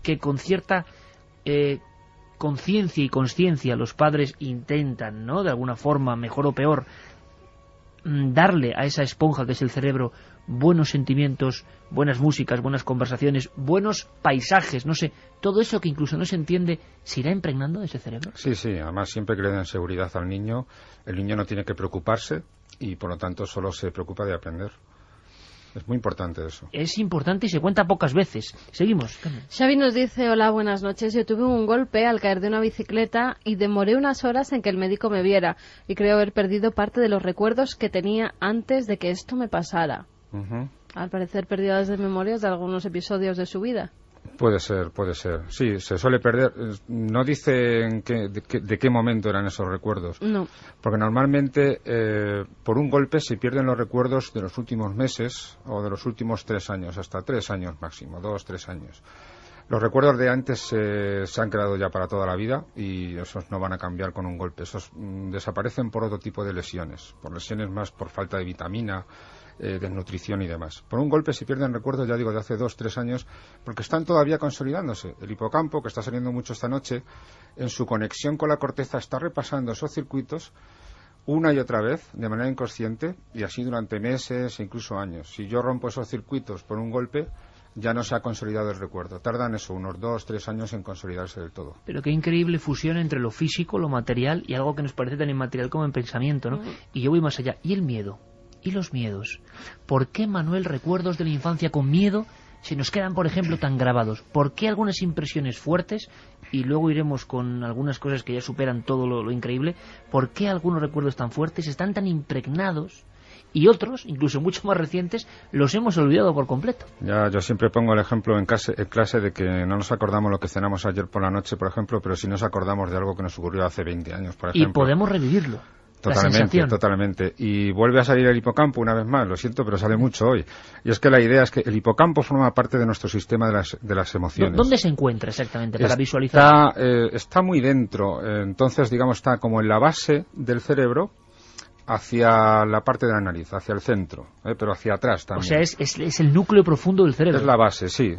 que con cierta conciencia y consciencia los padres intentan, ¿no?, de alguna forma, mejor o peor, darle a esa esponja que es el cerebro buenos sentimientos, buenas músicas, buenas conversaciones, buenos paisajes, no sé, todo eso que incluso no se entiende, ¿se irá impregnando de ese cerebro? Sí, además siempre que le den seguridad al niño, el niño no tiene que preocuparse y por lo tanto solo se preocupa de aprender. Es muy importante eso. Es importante y se cuenta pocas veces. Seguimos. Xavi nos dice: hola, buenas noches. Yo tuve un golpe al caer de una bicicleta y demoré unas horas en que el médico me viera. Y creo haber perdido parte de los recuerdos que tenía antes de que esto me pasara. Al parecer perdidas de memorias de algunos episodios de su vida. Puede ser. Sí, se suele perder. No dice de qué momento eran esos recuerdos. No. Porque normalmente por un golpe se pierden los recuerdos de los últimos meses o de los últimos 3 años, hasta 3 años máximo, 2, 3 años. Los recuerdos de antes se han quedado ya para toda la vida y esos no van a cambiar con un golpe. Esos desaparecen por otro tipo de lesiones, por lesiones más por falta de vitamina, desnutrición y demás. Por un golpe se pierden recuerdos, ya digo, de hace 2-3 años, porque están todavía consolidándose. El hipocampo, que está saliendo mucho esta noche, en su conexión con la corteza está repasando esos circuitos una y otra vez, de manera inconsciente, y así durante meses e incluso años. Si yo rompo esos circuitos por un golpe, ya no se ha consolidado el recuerdo. Tardan eso, unos 2-3 años en consolidarse del todo. Pero qué increíble fusión entre lo físico, lo material y algo que nos parece tan inmaterial como en pensamiento, ¿no? Y yo voy más allá. ¿Y el miedo? ¿Y los miedos? ¿Por qué, Manuel, recuerdos de la infancia con miedo se nos quedan, por ejemplo, tan grabados? ¿Por qué algunas impresiones fuertes, y luego iremos con algunas cosas que ya superan todo lo increíble, por qué algunos recuerdos tan fuertes están tan impregnados y otros, incluso mucho más recientes, los hemos olvidado por completo? Yo siempre pongo el ejemplo en clase de que no nos acordamos lo que cenamos ayer por la noche, por ejemplo, pero sí nos acordamos de algo que nos ocurrió hace 20 años, por ejemplo. Y podemos revivirlo. Totalmente. Y vuelve a salir el hipocampo una vez más, lo siento, pero sale mucho hoy. Y es que la idea es que el hipocampo forma parte de nuestro sistema de las emociones. ¿Dónde se encuentra exactamente para visualizar? Está muy dentro, entonces digamos está como en la base del cerebro, hacia la parte de la nariz, hacia el centro, pero hacia atrás también. O sea, es el núcleo profundo del cerebro. Es la base, sí,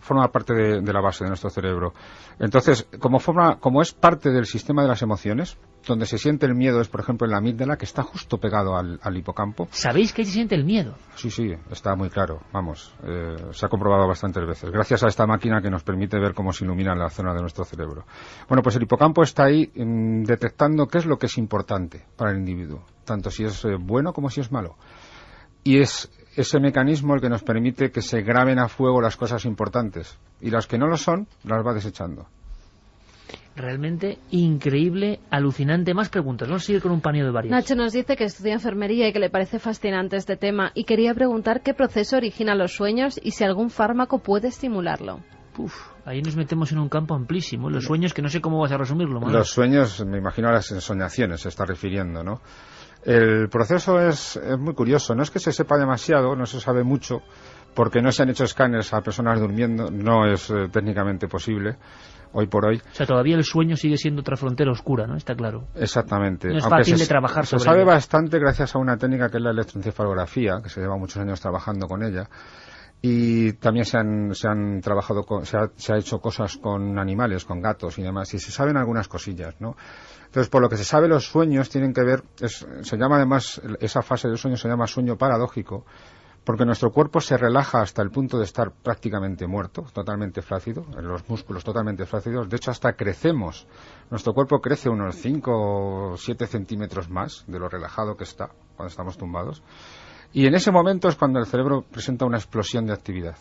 forma parte de la base de nuestro cerebro. Entonces, como es parte del sistema de las emociones, donde se siente el miedo es, por ejemplo, en la amígdala, que está justo pegado al hipocampo. ¿Sabéis que ahí se siente el miedo? Sí, está muy claro, vamos, se ha comprobado bastantes veces, gracias a esta máquina que nos permite ver cómo se ilumina la zona de nuestro cerebro. Bueno, pues el hipocampo está ahí detectando qué es lo que es importante para el individuo, tanto si es bueno como si es malo. Y es ese mecanismo el que nos permite que se graben a fuego las cosas importantes, y las que no lo son, las va desechando. Realmente increíble, alucinante. Más preguntas, vamos a seguir con un paneo de varias. Nacho nos dice que estudia enfermería y que le parece fascinante este tema, y quería preguntar qué proceso origina los sueños y si algún fármaco puede estimularlo. Ahí nos metemos en un campo amplísimo. Los sueños, que no sé cómo vas a resumirlo, Manuel. Los sueños, me imagino a las soñaciones se está refiriendo, ¿no? El proceso es muy curioso, no es que se sepa demasiado, no se sabe mucho, porque no se han hecho escáneres a personas durmiendo, no es técnicamente posible hoy por hoy. O sea, todavía el sueño sigue siendo otra frontera oscura, ¿no? Está claro. Exactamente. No es fácil de trabajar sobre ello. Se sabe ello. bastante gracias a una técnica que es la electroencefalografía, que se lleva muchos años trabajando con ella, y también se ha hecho cosas con animales, con gatos y demás, y se saben algunas cosillas, ¿no? Entonces, por lo que se sabe, los sueños tienen que ver, se llama además, esa fase del sueño se llama sueño paradójico, porque nuestro cuerpo se relaja hasta el punto de estar prácticamente muerto, totalmente flácido, los músculos totalmente flácidos. De hecho, hasta crecemos. Nuestro cuerpo crece unos 5 o 7 centímetros más de lo relajado que está cuando estamos tumbados. Y en ese momento es cuando el cerebro presenta una explosión de actividad,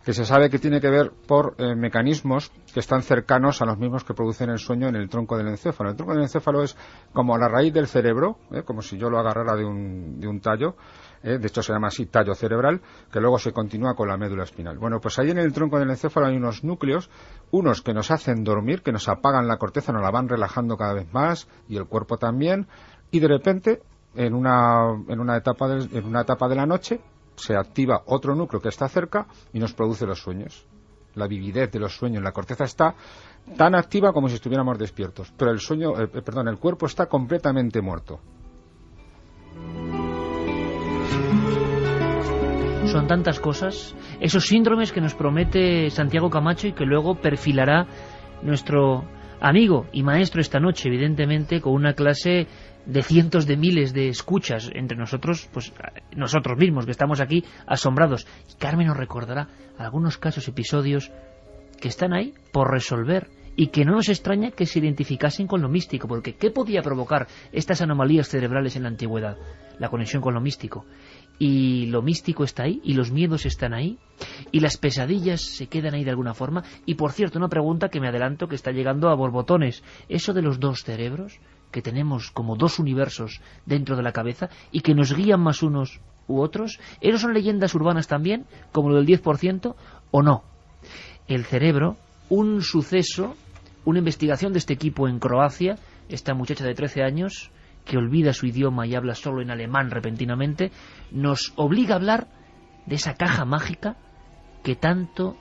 que se sabe que tiene que ver por mecanismos que están cercanos a los mismos que producen el sueño en el tronco del encéfalo. El tronco del encéfalo es como la raíz del cerebro, como si yo lo agarrara de un tallo. De hecho se llama así tallo cerebral, que luego se continúa con la médula espinal. Bueno, pues ahí en el tronco del encéfalo hay unos núcleos, unos que nos hacen dormir, que nos apagan la corteza, nos la van relajando cada vez más, y el cuerpo también, y de repente, en una etapa de la noche, se activa otro núcleo que está cerca y nos produce los sueños. La vividez de los sueños, la corteza está tan activa como si estuviéramos despiertos, pero el cuerpo está completamente muerto. Son tantas cosas, esos síndromes que nos promete Santiago Camacho y que luego perfilará nuestro amigo y maestro esta noche, evidentemente, con una clase de cientos de miles de escuchas entre nosotros, pues nosotros mismos que estamos aquí asombrados. Y Carmen nos recordará algunos casos, episodios que están ahí por resolver y que no nos extraña que se identificasen con lo místico, porque ¿qué podía provocar estas anomalías cerebrales en la antigüedad? La conexión con lo místico. Y lo místico está ahí, y los miedos están ahí, y las pesadillas se quedan ahí de alguna forma. Y por cierto, una pregunta que me adelanto, que está llegando a borbotones: eso de los dos cerebros, que tenemos como dos universos dentro de la cabeza y que nos guían más unos u otros, ¿esos son leyendas urbanas también, como lo del 10%, o no? El cerebro, un suceso, una investigación de este equipo en Croacia, esta muchacha de 13 años que olvida su idioma y habla solo en alemán repentinamente, nos obliga a hablar de esa caja mágica que tanto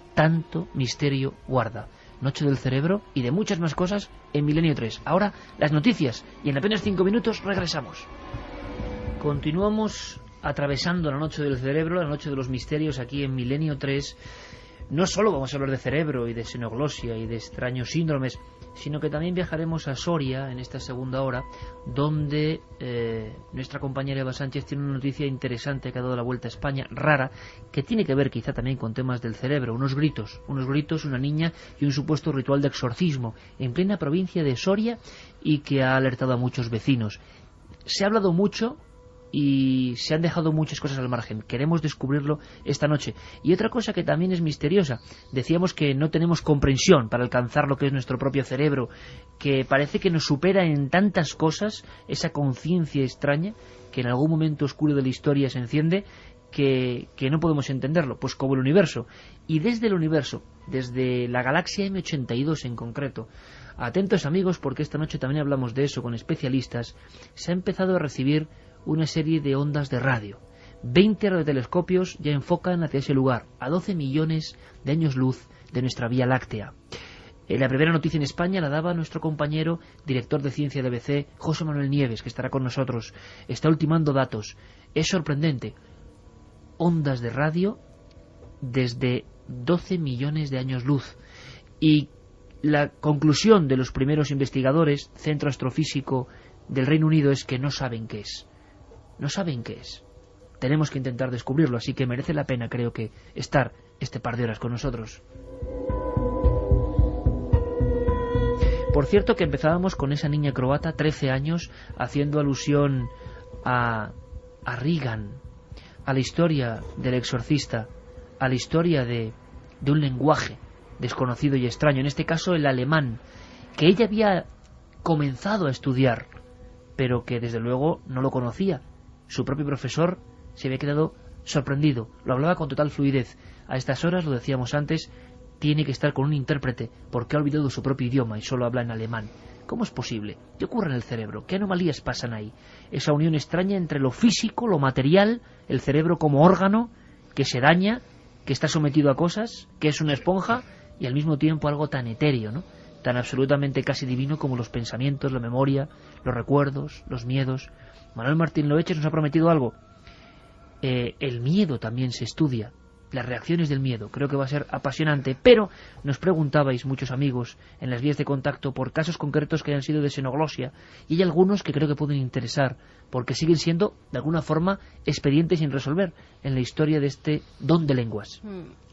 misterio guarda. Noche del Cerebro y de muchas más cosas en Milenio 3. Ahora las noticias y en apenas 5 minutos regresamos. Continuamos atravesando la Noche del Cerebro, la Noche de los Misterios aquí en Milenio 3. No solo vamos a hablar de cerebro y de xenoglosia y de extraños síndromes, sino que también viajaremos a Soria en esta segunda hora, donde nuestra compañera Eva Sánchez tiene una noticia interesante que ha dado la vuelta a España, rara, que tiene que ver quizá también con temas del cerebro. Unos gritos, una niña y un supuesto ritual de exorcismo en plena provincia de Soria y que ha alertado a muchos vecinos. Se ha hablado mucho y se han dejado muchas cosas al margen. Queremos descubrirlo esta noche. Y otra cosa que también es misteriosa. Decíamos que no tenemos comprensión para alcanzar lo que es nuestro propio cerebro, que parece que nos supera en tantas cosas esa conciencia extraña que en algún momento oscuro de la historia se enciende, que no podemos entenderlo, pues como el universo. Y desde el universo, desde la galaxia M82 en concreto, atentos amigos, porque esta noche también hablamos de eso con especialistas, se ha empezado a recibir una serie de ondas de radio. 20 radiotelescopios ya enfocan hacia ese lugar, a 12 millones de años luz de nuestra Vía Láctea. La primera noticia en España la daba nuestro compañero, director de ciencia de ABC, José Manuel Nieves, que estará con nosotros. Está ultimando datos. Es sorprendente. Ondas de radio desde 12 millones de años luz. Y la conclusión de los primeros investigadores, Centro Astrofísico del Reino Unido, es que no saben qué es. No saben qué es. Tenemos que intentar descubrirlo, así que merece la pena, creo que, estar este par de horas con nosotros. Por cierto que empezábamos con esa niña croata, 13 años, haciendo alusión a Regan, a la historia del exorcista, a la historia de un lenguaje desconocido y extraño, en este caso el alemán, que ella había comenzado a estudiar, pero que desde luego no lo conocía. Su propio profesor se había quedado sorprendido, lo hablaba con total fluidez. A estas horas, lo decíamos antes, tiene que estar con un intérprete porque ha olvidado su propio idioma y solo habla en alemán. ¿Cómo es posible? ¿Qué ocurre en el cerebro? ¿Qué anomalías pasan ahí? Esa unión extraña entre lo físico, lo material, el cerebro como órgano que se daña, que está sometido a cosas, que es una esponja, y al mismo tiempo algo tan etéreo, ¿no? Tan absolutamente casi divino como los pensamientos, la memoria, los recuerdos, los miedos. Manuel Martín Loeches nos ha prometido algo. El miedo también se estudia, las reacciones del miedo. Creo que va a ser apasionante, pero nos preguntabais muchos amigos en las vías de contacto por casos concretos que hayan sido de xenoglosia, y hay algunos que creo que pueden interesar, porque siguen siendo, de alguna forma, expedientes sin resolver en la historia de este don de lenguas.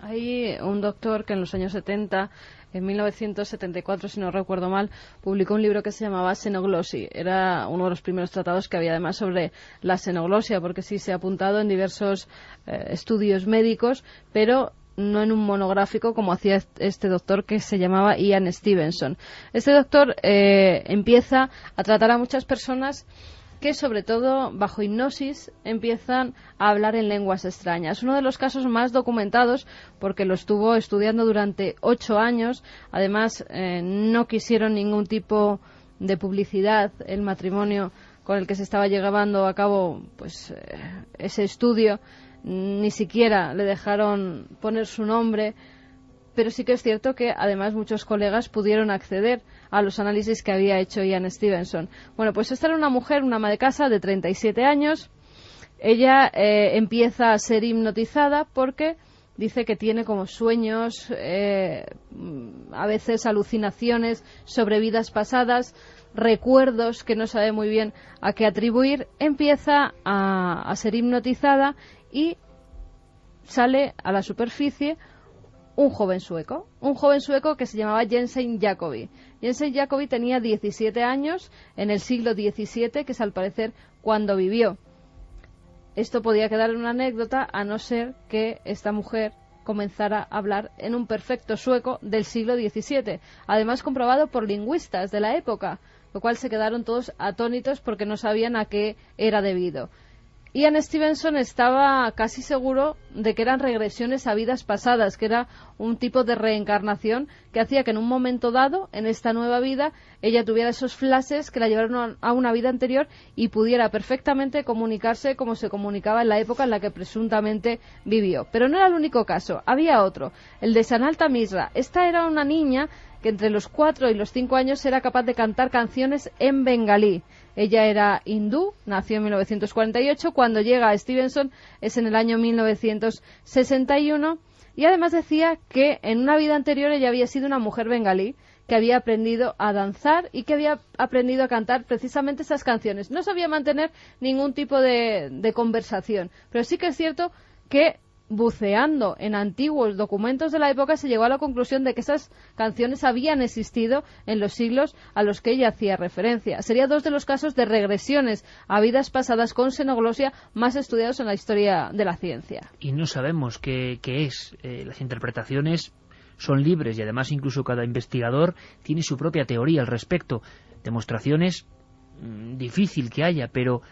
Hay un doctor que en los años 70, en 1974, si no recuerdo mal, publicó un libro que se llamaba Xenoglosia. Era uno de los primeros tratados que había además sobre la xenoglosia, porque sí se ha apuntado en diversos estudios médicos, pero no en un monográfico como hacía este doctor que se llamaba Ian Stevenson. Este doctor empieza a tratar a muchas personas que, sobre todo bajo hipnosis, empiezan a hablar en lenguas extrañas. Uno de los casos más documentados, porque lo estuvo estudiando durante 8 años. Además, no quisieron ningún tipo de publicidad el matrimonio con el que se estaba llevando a cabo pues ese estudio. Ni siquiera le dejaron poner su nombre, pero sí que es cierto que además muchos colegas pudieron acceder a los análisis que había hecho Ian Stevenson. Bueno, pues esta era una mujer, una ama de casa de 37 años. Ella empieza a ser hipnotizada porque dice que tiene como sueños, a veces alucinaciones sobre vidas pasadas, recuerdos que no sabe muy bien a qué atribuir. Empieza a ser hipnotizada y sale a la superficie un joven sueco que se llamaba Jensen Jacobi. Jensen Jacobi tenía 17 años en el siglo XVII, que es al parecer cuando vivió. Esto podía quedar en una anécdota, a no ser que esta mujer comenzara a hablar en un perfecto sueco del siglo XVII, además comprobado por lingüistas de la época, lo cual se quedaron todos atónitos porque no sabían a qué era debido. Ian Stevenson estaba casi seguro de que eran regresiones a vidas pasadas, que era un tipo de reencarnación que hacía que en un momento dado, en esta nueva vida, ella tuviera esos flashes que la llevaron a una vida anterior y pudiera perfectamente comunicarse como se comunicaba en la época en la que presuntamente vivió. Pero no era el único caso, había otro, el de Sanalta Misra. Esta era una niña que entre los 4 y los 5 años era capaz de cantar canciones en bengalí. Ella era hindú, nació en 1948, cuando llega a Stevenson es en el año 1961, y además decía que en una vida anterior ella había sido una mujer bengalí, que había aprendido a danzar y que había aprendido a cantar precisamente esas canciones. No sabía mantener ningún tipo de conversación, pero sí que es cierto que buceando en antiguos documentos de la época se llegó a la conclusión de que esas canciones habían existido en los siglos a los que ella hacía referencia. Serían 2 de los casos de regresiones a vidas pasadas con xenoglosia más estudiados en la historia de la ciencia. Y no sabemos qué es. Las interpretaciones son libres y además incluso cada investigador tiene su propia teoría al respecto. Demostraciones difícil que haya, pero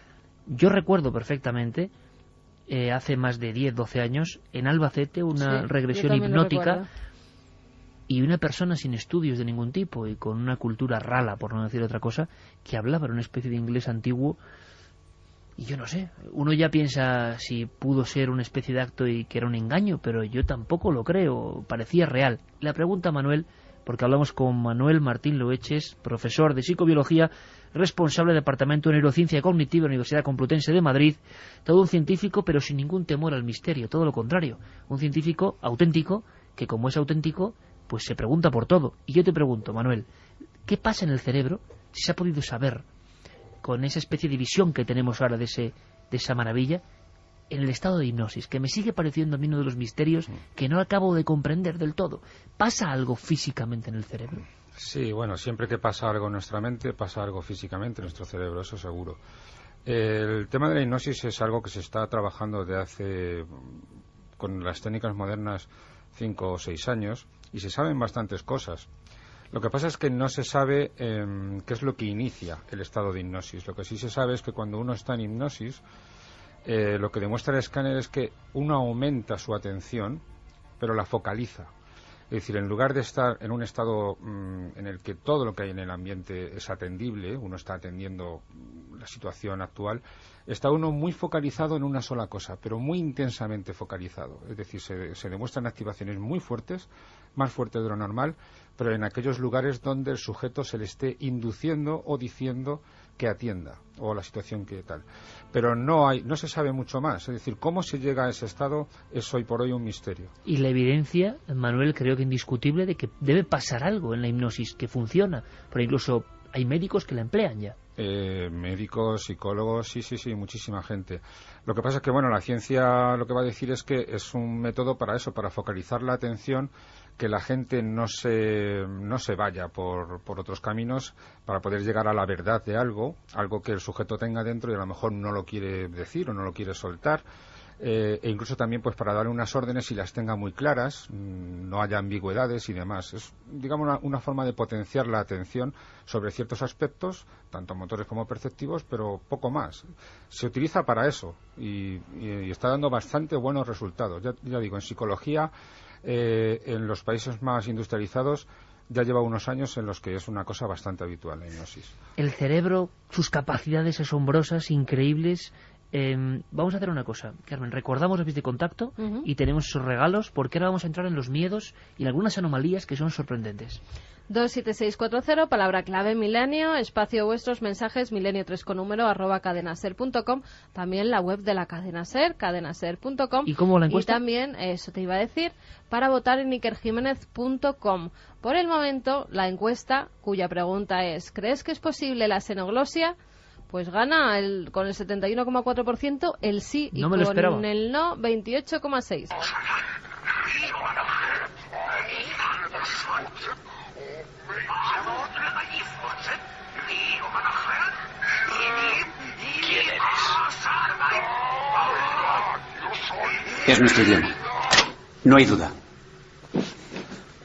yo recuerdo perfectamente hace más de 10-12 años, en Albacete, una regresión hipnótica y una persona sin estudios de ningún tipo y con una cultura rala, por no decir otra cosa, que hablaba en una especie de inglés antiguo. Y yo no sé, uno ya piensa si pudo ser una especie de acto y que era un engaño, pero yo tampoco lo creo, parecía real. La pregunta, Manuel, porque hablamos con Manuel Martín Loeches, profesor de psicobiología, responsable del Departamento de Neurociencia Cognitiva de la Universidad Complutense de Madrid, todo un científico pero sin ningún temor al misterio, todo lo contrario, un científico auténtico que como es auténtico pues se pregunta por todo. Y yo te pregunto, Manuel, ¿qué pasa en el cerebro? Si se ha podido saber con esa especie de visión que tenemos ahora de esa maravilla, en el estado de hipnosis, que me sigue pareciendo a mí uno de los misterios que no acabo de comprender del todo. ¿Pasa algo físicamente en el cerebro? Sí, bueno, siempre que pasa algo en nuestra mente, pasa algo físicamente en nuestro cerebro, eso seguro. El tema de la hipnosis es algo que se está trabajando desde hace, con las técnicas modernas, 5 o 6 años, y se saben bastantes cosas. Lo que pasa es que no se sabe qué es lo que inicia el estado de hipnosis. Lo que sí se sabe es que cuando uno está en hipnosis, lo que demuestra el escáner es que uno aumenta su atención, pero la focaliza. Es decir, en lugar de estar en un estado en el que todo lo que hay en el ambiente es atendible, uno está atendiendo la situación actual, está uno muy focalizado en una sola cosa, pero muy intensamente focalizado. Es decir, se demuestran activaciones muy fuertes, más fuertes de lo normal, pero en aquellos lugares donde el sujeto se le esté induciendo o diciendo que atienda, o la situación que tal. Pero no se sabe mucho más. Es decir, cómo se llega a ese estado es hoy por hoy un misterio. Y la evidencia, Manuel, creo que indiscutible de que debe pasar algo en la hipnosis, que funciona. Pero incluso hay médicos que la emplean ya. Médicos, psicólogos, sí, muchísima gente. Lo que pasa es que, bueno, la ciencia lo que va a decir es que es un método para eso, para focalizar la atención, que la gente no se vaya por otros caminos para poder llegar a la verdad de algo que el sujeto tenga dentro y a lo mejor no lo quiere decir o no lo quiere soltar. E incluso también pues para darle unas órdenes y las tenga muy claras, no haya ambigüedades y demás. Es, digamos, una forma de potenciar la atención sobre ciertos aspectos, tanto motores como perceptivos, pero poco más. Se utiliza para eso y está dando bastante buenos resultados. Ya digo, en psicología, en los países más industrializados, ya lleva unos años en los que es una cosa bastante habitual la hipnosis. El cerebro, sus capacidades asombrosas, increíbles. Vamos a hacer una cosa, Carmen, recordamos los vídeos de contacto y tenemos esos regalos, porque ahora vamos a entrar en los miedos y en algunas anomalías que son sorprendentes. 27640, palabra clave milenio, espacio vuestros mensajes, milenio3 con número, @cadenaser.com, también la web de la cadena Ser, cadenaser.com. ¿Y cómo la encuesta? Y también, eso te iba a decir, para votar en ikerjimenez.com. Por el momento, la encuesta, cuya pregunta es, ¿crees que es posible la xenoglosia? Pues gana con el 71,4% el sí y con el no 28,6%. ¿Quién eres? Es nuestro idioma. No hay duda.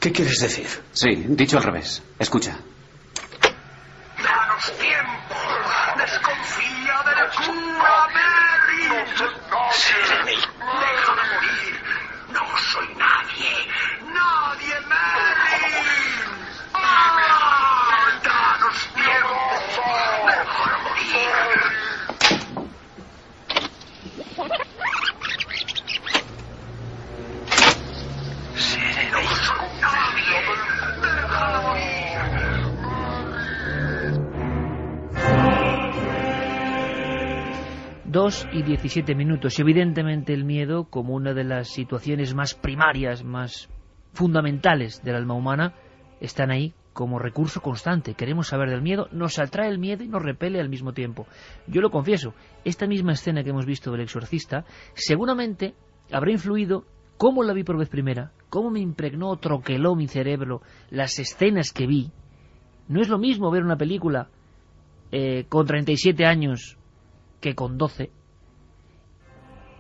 ¿Qué quieres decir? Sí, dicho al revés. Escucha. ¡Danos tiempo! ¡Desconfía Seré. Déjame morir. No soy nadie. Nadie, Merlin. ¡Danos tiempo! Mejor morir. Seré. No soy nadie. Déjame morir. 2:17. Evidentemente el miedo, como una de las situaciones más primarias, más fundamentales del alma humana, están ahí como recurso constante. Queremos saber del miedo, nos atrae el miedo y nos repele al mismo tiempo. Yo lo confieso, esta misma escena que hemos visto del exorcista seguramente habrá influido cómo la vi por vez primera, cómo me impregnó, troqueló mi cerebro las escenas que vi. No es lo mismo ver una película con 37 años que con 12,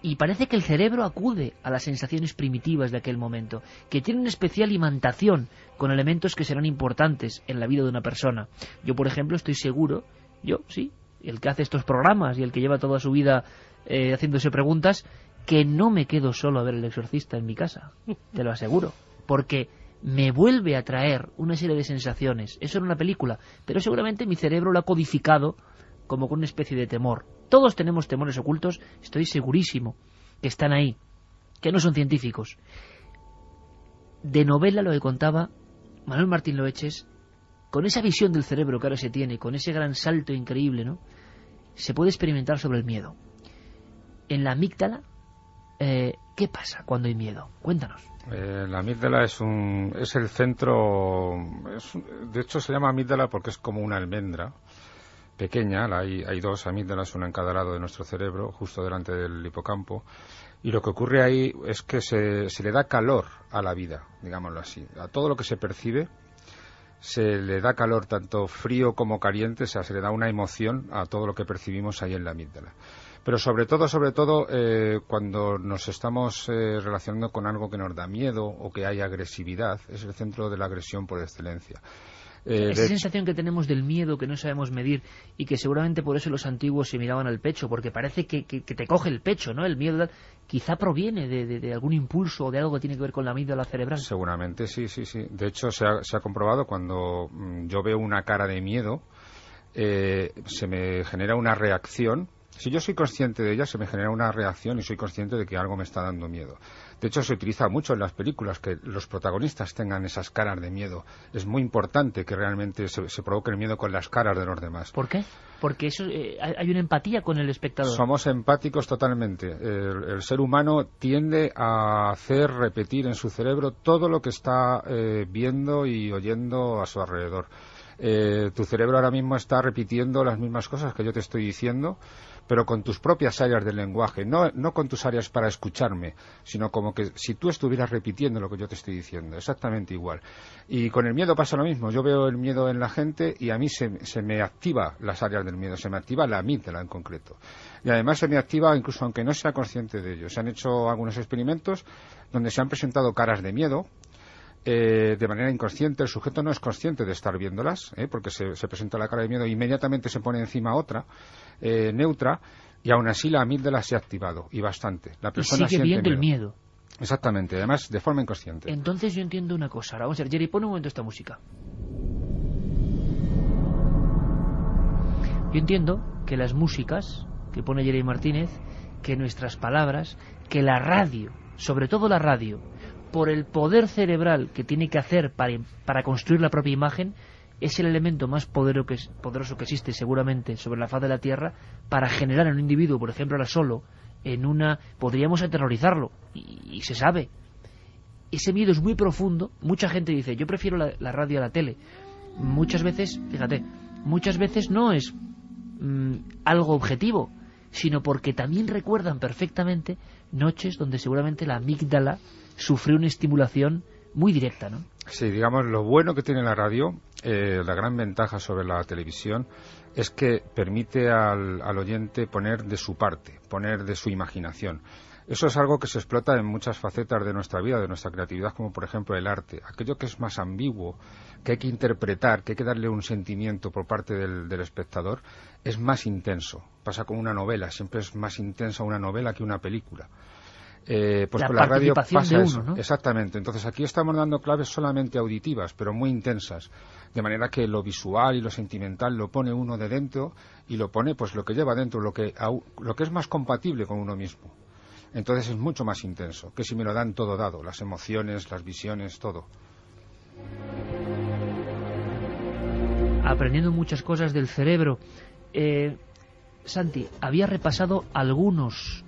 y parece que el cerebro acude a las sensaciones primitivas de aquel momento, que tiene una especial imantación con elementos que serán importantes en la vida de una persona. Yo, por ejemplo, estoy seguro, el que hace estos programas y el que lleva toda su vida haciéndose preguntas, que no me quedo solo a ver El Exorcista en mi casa, te lo aseguro, porque me vuelve a traer una serie de sensaciones. Eso era una película, pero seguramente mi cerebro lo ha codificado como con una especie de temor. Todos tenemos temores ocultos, estoy segurísimo que están ahí, que no son científicos. De novela lo que contaba Manuel Martín Loeches, con esa visión del cerebro que ahora se tiene, con ese gran salto increíble, ¿no? Se puede experimentar sobre el miedo. En la amígdala, ¿qué pasa cuando hay miedo? Cuéntanos. La amígdala es el centro, de hecho se llama amígdala porque es como una almendra pequeña. Hay dos amígdalas, una en cada lado de nuestro cerebro, justo delante del hipocampo, y lo que ocurre ahí es que se le da calor a la vida, digámoslo así. A todo lo que se percibe se le da calor, tanto frío como caliente, o sea, se le da una emoción a todo lo que percibimos ahí en la amígdala. Pero sobre todo, cuando nos estamos relacionando con algo que nos da miedo o que hay agresividad, es el centro de la agresión por excelencia. Esa sensación que tenemos del miedo que no sabemos medir y que seguramente por eso los antiguos se miraban al pecho, porque parece que te coge el pecho, ¿no? El miedo quizá proviene de algún impulso o de algo que tiene que ver con la amígdala cerebral. Seguramente, sí. De hecho, se ha comprobado, cuando yo veo una cara de miedo, se me genera una reacción. Si yo soy consciente de ella, se me genera una reacción y soy consciente de que algo me está dando miedo. De hecho, se utiliza mucho en las películas que los protagonistas tengan esas caras de miedo. Es muy importante que realmente se provoque el miedo con las caras de los demás. ¿Por qué? Porque eso hay una empatía con el espectador. Somos empáticos totalmente. El ser humano tiende a hacer repetir en su cerebro todo lo que está viendo y oyendo a su alrededor. Tu cerebro ahora mismo está repitiendo las mismas cosas que yo te estoy diciendo, pero con tus propias áreas del lenguaje, no con tus áreas para escucharme, sino como que si tú estuvieras repitiendo lo que yo te estoy diciendo, exactamente igual. Y con el miedo pasa lo mismo. Yo veo el miedo en la gente y a mí se me activa las áreas del miedo, se me activa la amígdala en concreto. Y además se me activa incluso aunque no sea consciente de ello. Se han hecho algunos experimentos donde se han presentado caras de miedo, de manera inconsciente. El sujeto no es consciente de estar viéndolas, porque se presenta la cara de miedo e inmediatamente se pone encima otra, neutra, y aún así la amígdala se ha activado, y bastante. La persona y sigue viendo el miedo. Exactamente, además de forma inconsciente. Entonces yo entiendo una cosa. Ahora vamos a ver, Jerry, pon un momento esta música. Yo entiendo que las músicas que pone Jerry Martínez, que nuestras palabras, que la radio, sobre todo la radio, por el poder cerebral que tiene que hacer para construir la propia imagen, es el elemento más poderoso que existe seguramente sobre la faz de la Tierra para generar en un individuo, por ejemplo, ahora solo, podríamos aterrorizarlo, y se sabe. Ese miedo es muy profundo. Mucha gente dice, yo prefiero la radio a la tele. Muchas veces, fíjate, no es algo objetivo, sino porque también recuerdan perfectamente noches donde seguramente la amígdala sufrió una estimulación muy directa, ¿no? Sí, digamos, lo bueno que tiene la radio, la gran ventaja sobre la televisión, es que permite al oyente poner de su parte, poner de su imaginación. Eso es algo que se explota en muchas facetas de nuestra vida, de nuestra creatividad, como por ejemplo el arte. Aquello que es más ambiguo, que hay que interpretar, que hay que darle un sentimiento por parte del espectador, es más intenso. Pasa con una novela, siempre es más intensa una novela que una película. Pues con la radio pasa eso, ¿no? Exactamente. Entonces aquí estamos dando claves solamente auditivas, pero muy intensas, de manera que lo visual y lo sentimental lo pone uno de dentro y lo pone pues lo que lleva dentro, lo que es más compatible con uno mismo. Entonces es mucho más intenso, que si me lo dan todo dado, las emociones, las visiones, todo. Aprendiendo muchas cosas del cerebro. Santi, había repasado algunos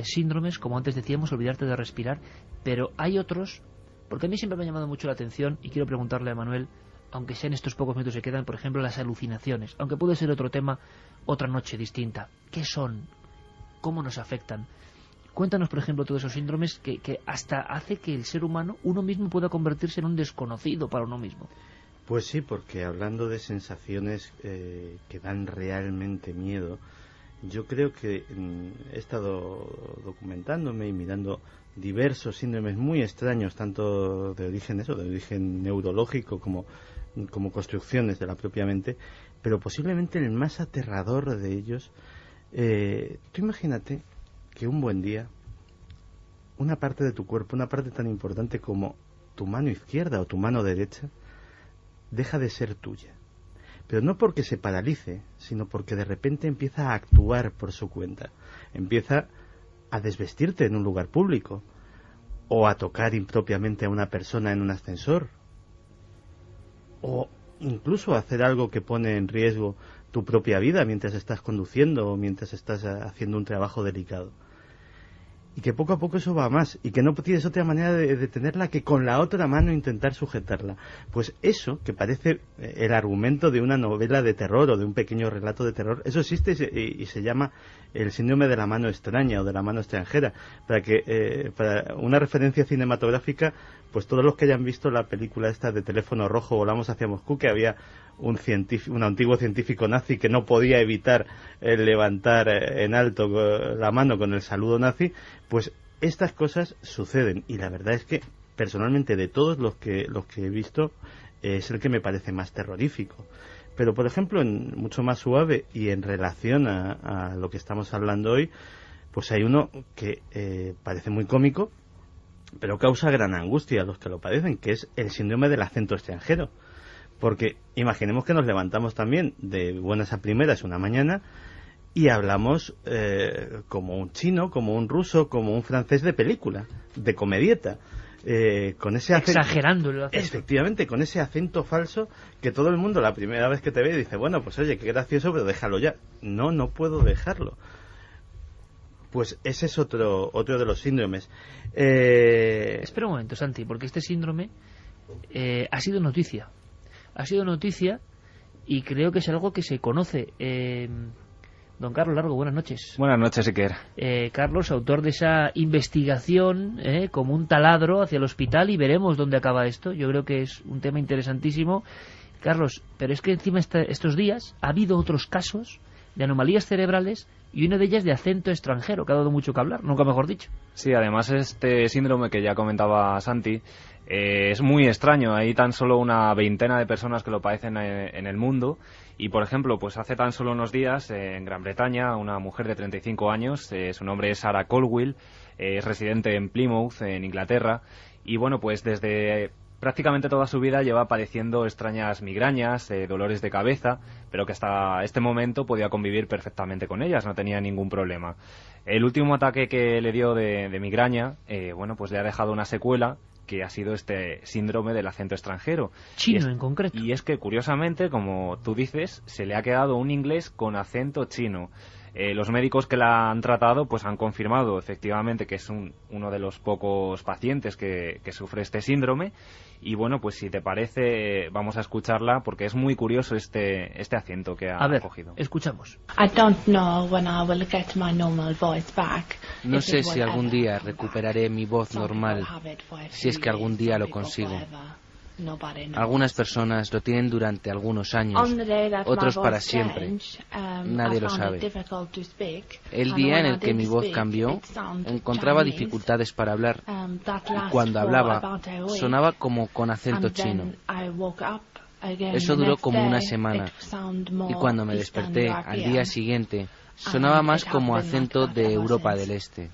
síndromes, como antes decíamos, olvidarte de respirar, pero hay otros, porque a mí siempre me ha llamado mucho la atención, y quiero preguntarle a Manuel, aunque sea en estos pocos minutos que quedan, por ejemplo, las alucinaciones, aunque puede ser otro tema, otra noche distinta. ¿Qué son? ¿Cómo nos afectan? Cuéntanos, por ejemplo, todos esos síndromes que hasta hace que el ser humano, uno mismo, pueda convertirse en un desconocido para uno mismo. Pues sí, porque hablando de sensaciones que dan realmente miedo, yo creo que he estado documentándome y mirando diversos síndromes muy extraños, tanto de origen neurológico como construcciones de la propia mente, pero posiblemente el más aterrador de ellos, tú imagínate que un buen día una parte de tu cuerpo, una parte tan importante como tu mano izquierda o tu mano derecha, deja de ser tuya. Pero no porque se paralice, sino porque de repente empieza a actuar por su cuenta. Empieza a desvestirte en un lugar público, o a tocar impropiamente a una persona en un ascensor, o incluso a hacer algo que pone en riesgo tu propia vida mientras estás conduciendo o mientras estás haciendo un trabajo delicado. Y que poco a poco eso va más, y que no tienes otra manera de detenerla que con la otra mano intentar sujetarla. Pues eso, que parece el argumento de una novela de terror o de un pequeño relato de terror, eso existe y se llama el síndrome de la mano extraña o de la mano extranjera. Para una referencia cinematográfica, pues todos los que hayan visto la película esta de Teléfono Rojo, Volamos hacia Moscú, que había un antiguo científico nazi que no podía evitar levantar en alto la mano con el saludo nazi, pues estas cosas suceden, y la verdad es que personalmente de todos los que he visto es el que me parece más terrorífico. Pero por ejemplo, mucho más suave y en relación a lo que estamos hablando hoy, pues hay uno que parece muy cómico, pero causa gran angustia a los que lo padecen, que es el síndrome del acento extranjero. Porque imaginemos que nos levantamos también de buenas a primeras una mañana y hablamos como un chino, como un ruso, como un francés de película, de comedieta. Con ese acento, exagerando el acento. Efectivamente, con ese acento falso que todo el mundo la primera vez que te ve dice, bueno, pues oye, qué gracioso, pero déjalo ya. No puedo dejarlo. Pues ese es otro de los síndromes. Espera un momento, Santi, porque este síndrome ha sido noticia. Ha sido noticia y creo que es algo que se conoce. Don Carlos Largo, buenas noches. Buenas noches, Iker. Carlos, autor de esa investigación como un taladro hacia el hospital, y veremos dónde acaba esto. Yo creo que es un tema interesantísimo. Carlos, pero es que encima estos días ha habido otros casos de anomalías cerebrales y una de ellas de acento extranjero, que ha dado mucho que hablar, nunca mejor dicho. Sí, además este síndrome que ya comentaba Santi es muy extraño. Hay tan solo una veintena de personas que lo padecen en el mundo. Y, por ejemplo, pues hace tan solo unos días en Gran Bretaña, una mujer de 35 años, su nombre es Sarah Colwill, es residente en Plymouth, en Inglaterra, y bueno, pues desde prácticamente toda su vida lleva padeciendo extrañas migrañas, dolores de cabeza, pero que hasta este momento podía convivir perfectamente con ellas, no tenía ningún problema. El último ataque que le dio de migraña, bueno, pues le ha dejado una secuela, que ha sido este síndrome del acento extranjero. Chino en concreto. Y es que, curiosamente, como tú dices, se le ha quedado un inglés con acento chino. Los médicos que la han tratado pues han confirmado efectivamente que es uno de los pocos pacientes que sufre este síndrome. Y bueno, pues si te parece, vamos a escucharla porque es muy curioso este acento que ha cogido. Escuchamos. No sé si algún día recuperaré mi voz normal, si es que algún día lo consigo. Algunas personas lo tienen durante algunos años, otros para siempre. Nadie lo sabe. El día en el que mi voz cambió, encontraba dificultades para hablar. Y cuando hablaba, sonaba como con acento chino. Eso duró como una semana. Y cuando me desperté al día siguiente, sonaba más como acento de Europa del Este.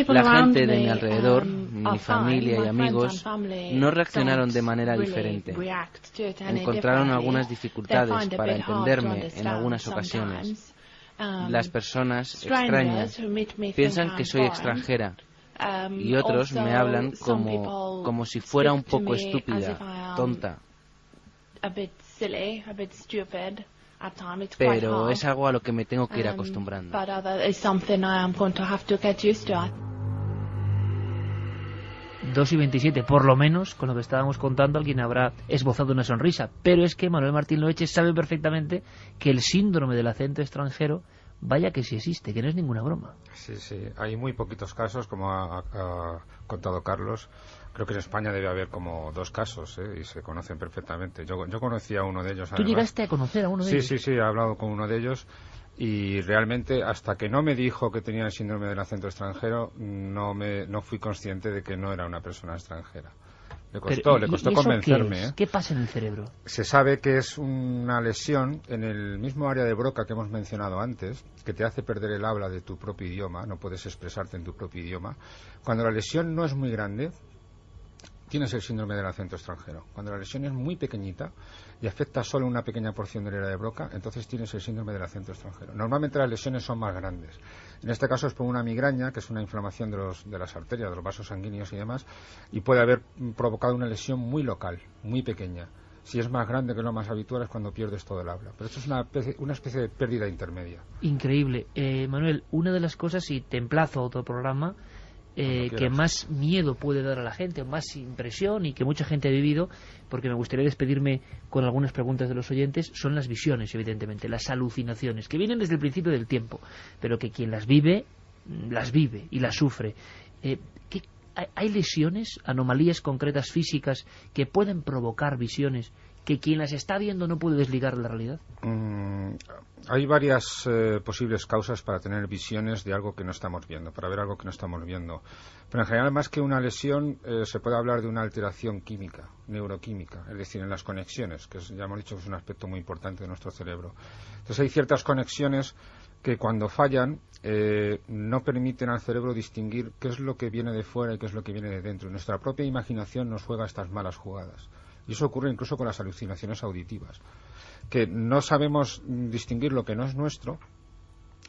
La gente de mi alrededor, mi familia y amigos, no reaccionaron de manera diferente. Encontraron algunas dificultades para entenderme en algunas ocasiones. Las personas extrañas piensan que soy extranjera y otros me hablan como si fuera un poco estúpida, tonta. Pero es algo a lo que me tengo que ir acostumbrando. 2:27, por lo menos, con lo que estábamos contando, alguien habrá esbozado una sonrisa. Pero es que Manuel Martín Loeche sabe perfectamente que el síndrome del acento extranjero, vaya que sí existe, que no es ninguna broma. Sí, hay muy poquitos casos, como ha contado Carlos. Creo que en España debe haber como 2 casos, y se conocen perfectamente. Yo conocí a uno de ellos. ¿Tú llegaste a conocer a uno de ellos? Sí, he hablado con uno de ellos. Y realmente, hasta que no me dijo que tenía el síndrome del acento extranjero, no fui consciente de que no era una persona extranjera. Le costó convencerme. ¿Qué pasa en el cerebro? Se sabe que es una lesión en el mismo área de Broca que hemos mencionado antes, que te hace perder el habla de tu propio idioma, no puedes expresarte en tu propio idioma. Cuando la lesión no es muy grande, tienes el síndrome del acento extranjero. Cuando la lesión es muy pequeñita y afecta solo una pequeña porción del área de Broca, entonces tienes el síndrome del acento extranjero. Normalmente las lesiones son más grandes. En este caso es por una migraña, que es una inflamación de las arterias, de los vasos sanguíneos y demás, y puede haber provocado una lesión muy local, muy pequeña. Si es más grande, que lo más habitual, es cuando pierdes todo el habla. Pero esto es una especie de pérdida intermedia. Increíble. Manuel, una de las cosas, y te emplazo a otro programa, que más miedo puede dar a la gente, o más impresión, y que mucha gente ha vivido, porque me gustaría despedirme con algunas preguntas de los oyentes, son las visiones, evidentemente, las alucinaciones, que vienen desde el principio del tiempo, pero que quien las vive y las sufre. ¿Hay lesiones, anomalías concretas físicas que pueden provocar visiones que quien las está viendo no puede desligar de la realidad? Hay varias posibles causas para tener visiones de algo que no estamos viendo, para ver algo que no estamos viendo. Pero en general, más que una lesión, se puede hablar de una alteración química, neuroquímica, es decir, en las conexiones, que ya hemos dicho que es un aspecto muy importante de nuestro cerebro. Entonces hay ciertas conexiones que cuando fallan no permiten al cerebro distinguir qué es lo que viene de fuera y qué es lo que viene de dentro. Nuestra propia imaginación nos juega estas malas jugadas. Y eso ocurre incluso con las alucinaciones auditivas, que no sabemos distinguir lo que no es nuestro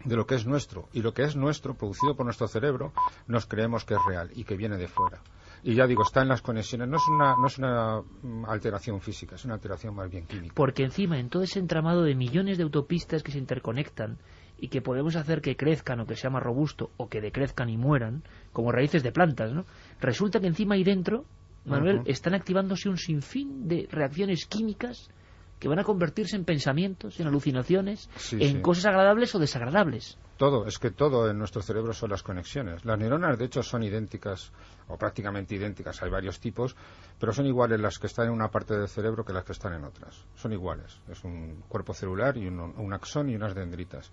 de lo que es nuestro, y lo que es nuestro, producido por nuestro cerebro, nos creemos que es real y que viene de fuera. Y ya digo, está en las conexiones, no es una alteración física, es una alteración más bien química. Porque encima, en todo ese entramado de millones de autopistas que se interconectan y que podemos hacer que crezcan o que sea más robusto, o que decrezcan y mueran, como raíces de plantas, ¿no? Resulta que encima ahí dentro, Manuel, están activándose un sinfín de reacciones químicas que van a convertirse en pensamientos, en alucinaciones, cosas agradables o desagradables. Es que todo en nuestro cerebro son las conexiones. Las neuronas, de hecho, son idénticas, o prácticamente idénticas, hay varios tipos, pero son iguales las que están en una parte del cerebro que las que están en otras. Son iguales. Es un cuerpo celular y un axón y unas dendritas.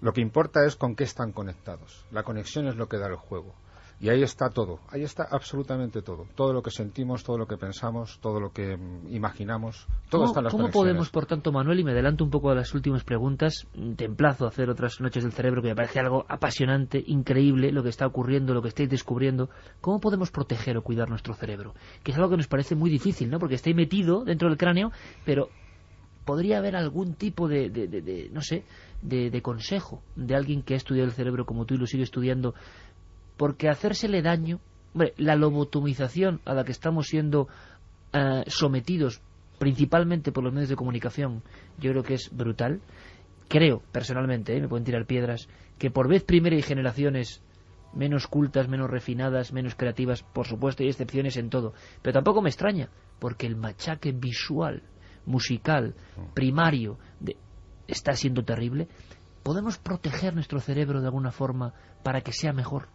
Lo que importa es con qué están conectados. La conexión es lo que da el juego. Y ahí está todo, ahí está absolutamente todo. Todo lo que sentimos, todo lo que pensamos, todo lo que imaginamos, todo está en las conexiones. ¿Cómo podemos, por tanto, Manuel, y me adelanto un poco a las últimas preguntas, te emplazo a hacer otras noches del cerebro, que me parece algo apasionante, increíble, lo que está ocurriendo, lo que estáis descubriendo? ¿Cómo podemos proteger o cuidar nuestro cerebro? Que es algo que nos parece muy difícil, ¿no? Porque está ahí metido dentro del cráneo, pero podría haber algún tipo de consejo de alguien que ha estudiado el cerebro como tú y lo sigue estudiando. Porque hacérsele daño, la lobotomización a la que estamos siendo sometidos, principalmente por los medios de comunicación, yo creo que es brutal. Creo, personalmente, me pueden tirar piedras, que por vez primera hay generaciones menos cultas, menos refinadas, menos creativas, por supuesto, hay excepciones en todo. Pero tampoco me extraña, porque el machaque visual, musical, primario, está siendo terrible. ¿Podemos proteger nuestro cerebro de alguna forma para que sea mejor?